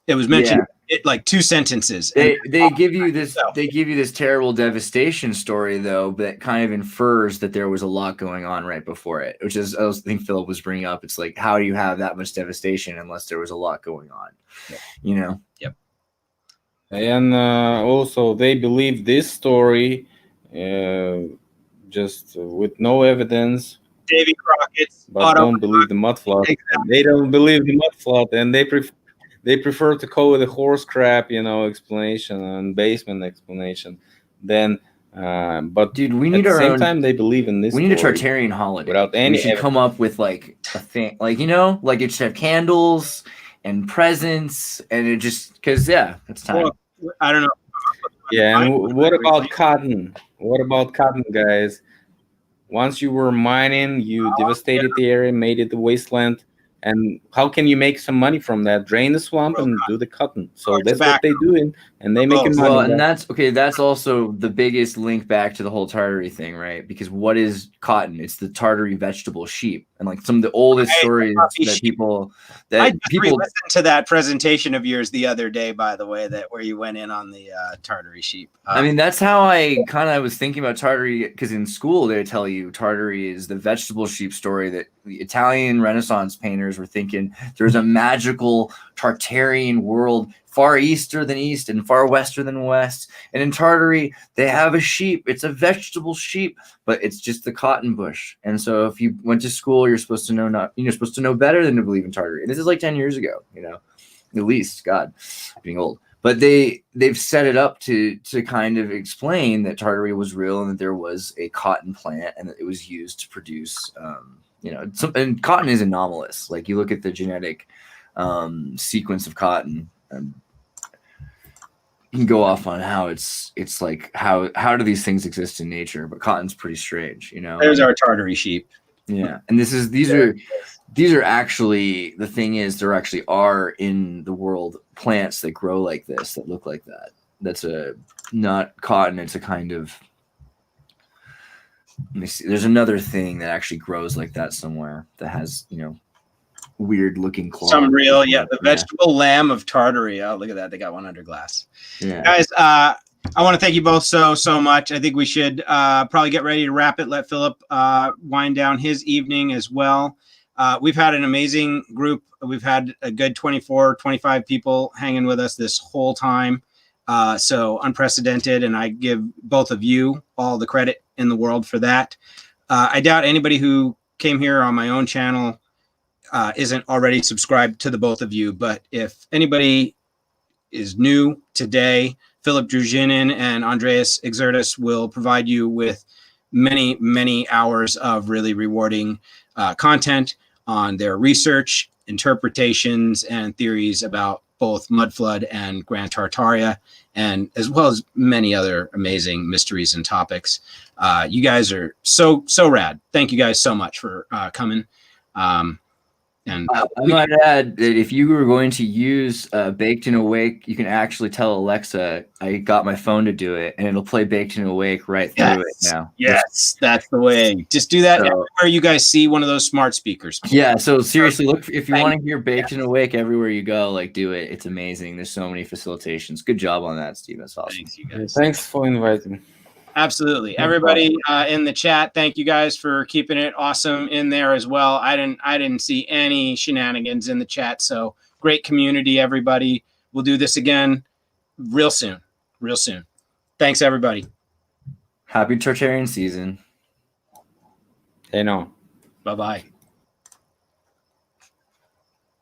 it was mentioned like two sentences. They give you this terrible devastation story, though, that kind of infers that there was a lot going on right before it, which is, I think Philip was bringing up. It's like, how do you have that much devastation unless there was a lot going on? Yep. And also, they believe this story just with no evidence. Davy Crockett's but don't believe the mud flood. Exactly. They don't believe the mud flood, and they prefer to go with the horse crap, explanation and basement explanation. Then, but dude, we need at the same own, time they believe in this. We need a Tartarian holiday. Without any, we should come up with like a thing, like like it should have candles and presents, and it just it's time. Well, I don't know. Yeah, and what about cotton? What about cotton, guys? Once you were mining, you devastated the area, made it a wasteland, And how can you make some money from that? Drain the swamp and do the cotton. So that's what they do, and they making money. Well, and that's okay. That's also the biggest link back to the whole Tartary thing, right? Because what is cotton? It's the Tartary vegetable sheep, and like some of the oldest stories that people I listened to that presentation of yours the other day, by the way, that where you went in on the Tartary sheep. I mean, that's how I kind of was thinking about Tartary, because in school they tell you Tartary is the vegetable sheep story that the Italian Renaissance painters were thinking there's a magical Tartarian world far easter than east and far wester than west. And in Tartary, they have a sheep. It's a vegetable sheep, but it's just the cotton bush. And so if you went to school, you're supposed to know better than to believe in Tartary. And this is like 10 years ago, at least, God, being old. But they've set it up to kind of explain that Tartary was real and that there was a cotton plant and that it was used to produce, and cotton is anomalous. Like you look at the genetic sequence of cotton, you can go off on how it's like how do these things exist in nature? But cotton's pretty strange, There's our Tartary sheep. Yeah, and these are actually, the thing is, there actually are in the world plants that grow like this, that look like that. That's not cotton. It's a kind of, let me see. There's another thing that actually grows like that somewhere that has, weird looking claws. Some real, the vegetable lamb of Tartary. Oh, look at that. They got one under glass. Yeah. Guys, I want to thank you both so much. I think we should probably get ready to wrap it. Let Philip wind down his evening as well. We've had an amazing group. We've had a good 24, 25 people hanging with us this whole time. So unprecedented. And I give both of you all the credit in the world for that. I doubt anybody who came here on my own channel isn't already subscribed to the both of you. But if anybody is new today, Philipp Druzhinin and Andreas Xirtus will provide you with many, many hours of really rewarding content on their research, interpretations, and theories about both mud flood and Grand Tartaria, and as well as many other amazing mysteries and topics. You guys are so rad. Thank you guys so much for coming. And I might add that if you were going to use Baked and Awake, you can actually tell Alexa, I got my phone to do it, and it'll play Baked and Awake right through it now. Yes, that's the way. Just do that everywhere you guys see one of those smart speakers. Yeah, so seriously, look, if you want to hear Baked and Awake everywhere you go, like, do it. It's amazing. There's so many facilitations. Good job on that, Steve. That's awesome. Thanks, you guys. Thanks for inviting. Absolutely. Everybody in the chat, thank you guys for keeping it awesome in there as well. I didn't see any shenanigans in the chat. So great community, everybody. We'll do this again real soon. Thanks, everybody. Happy Tartarian season. Hey, no. Bye-bye.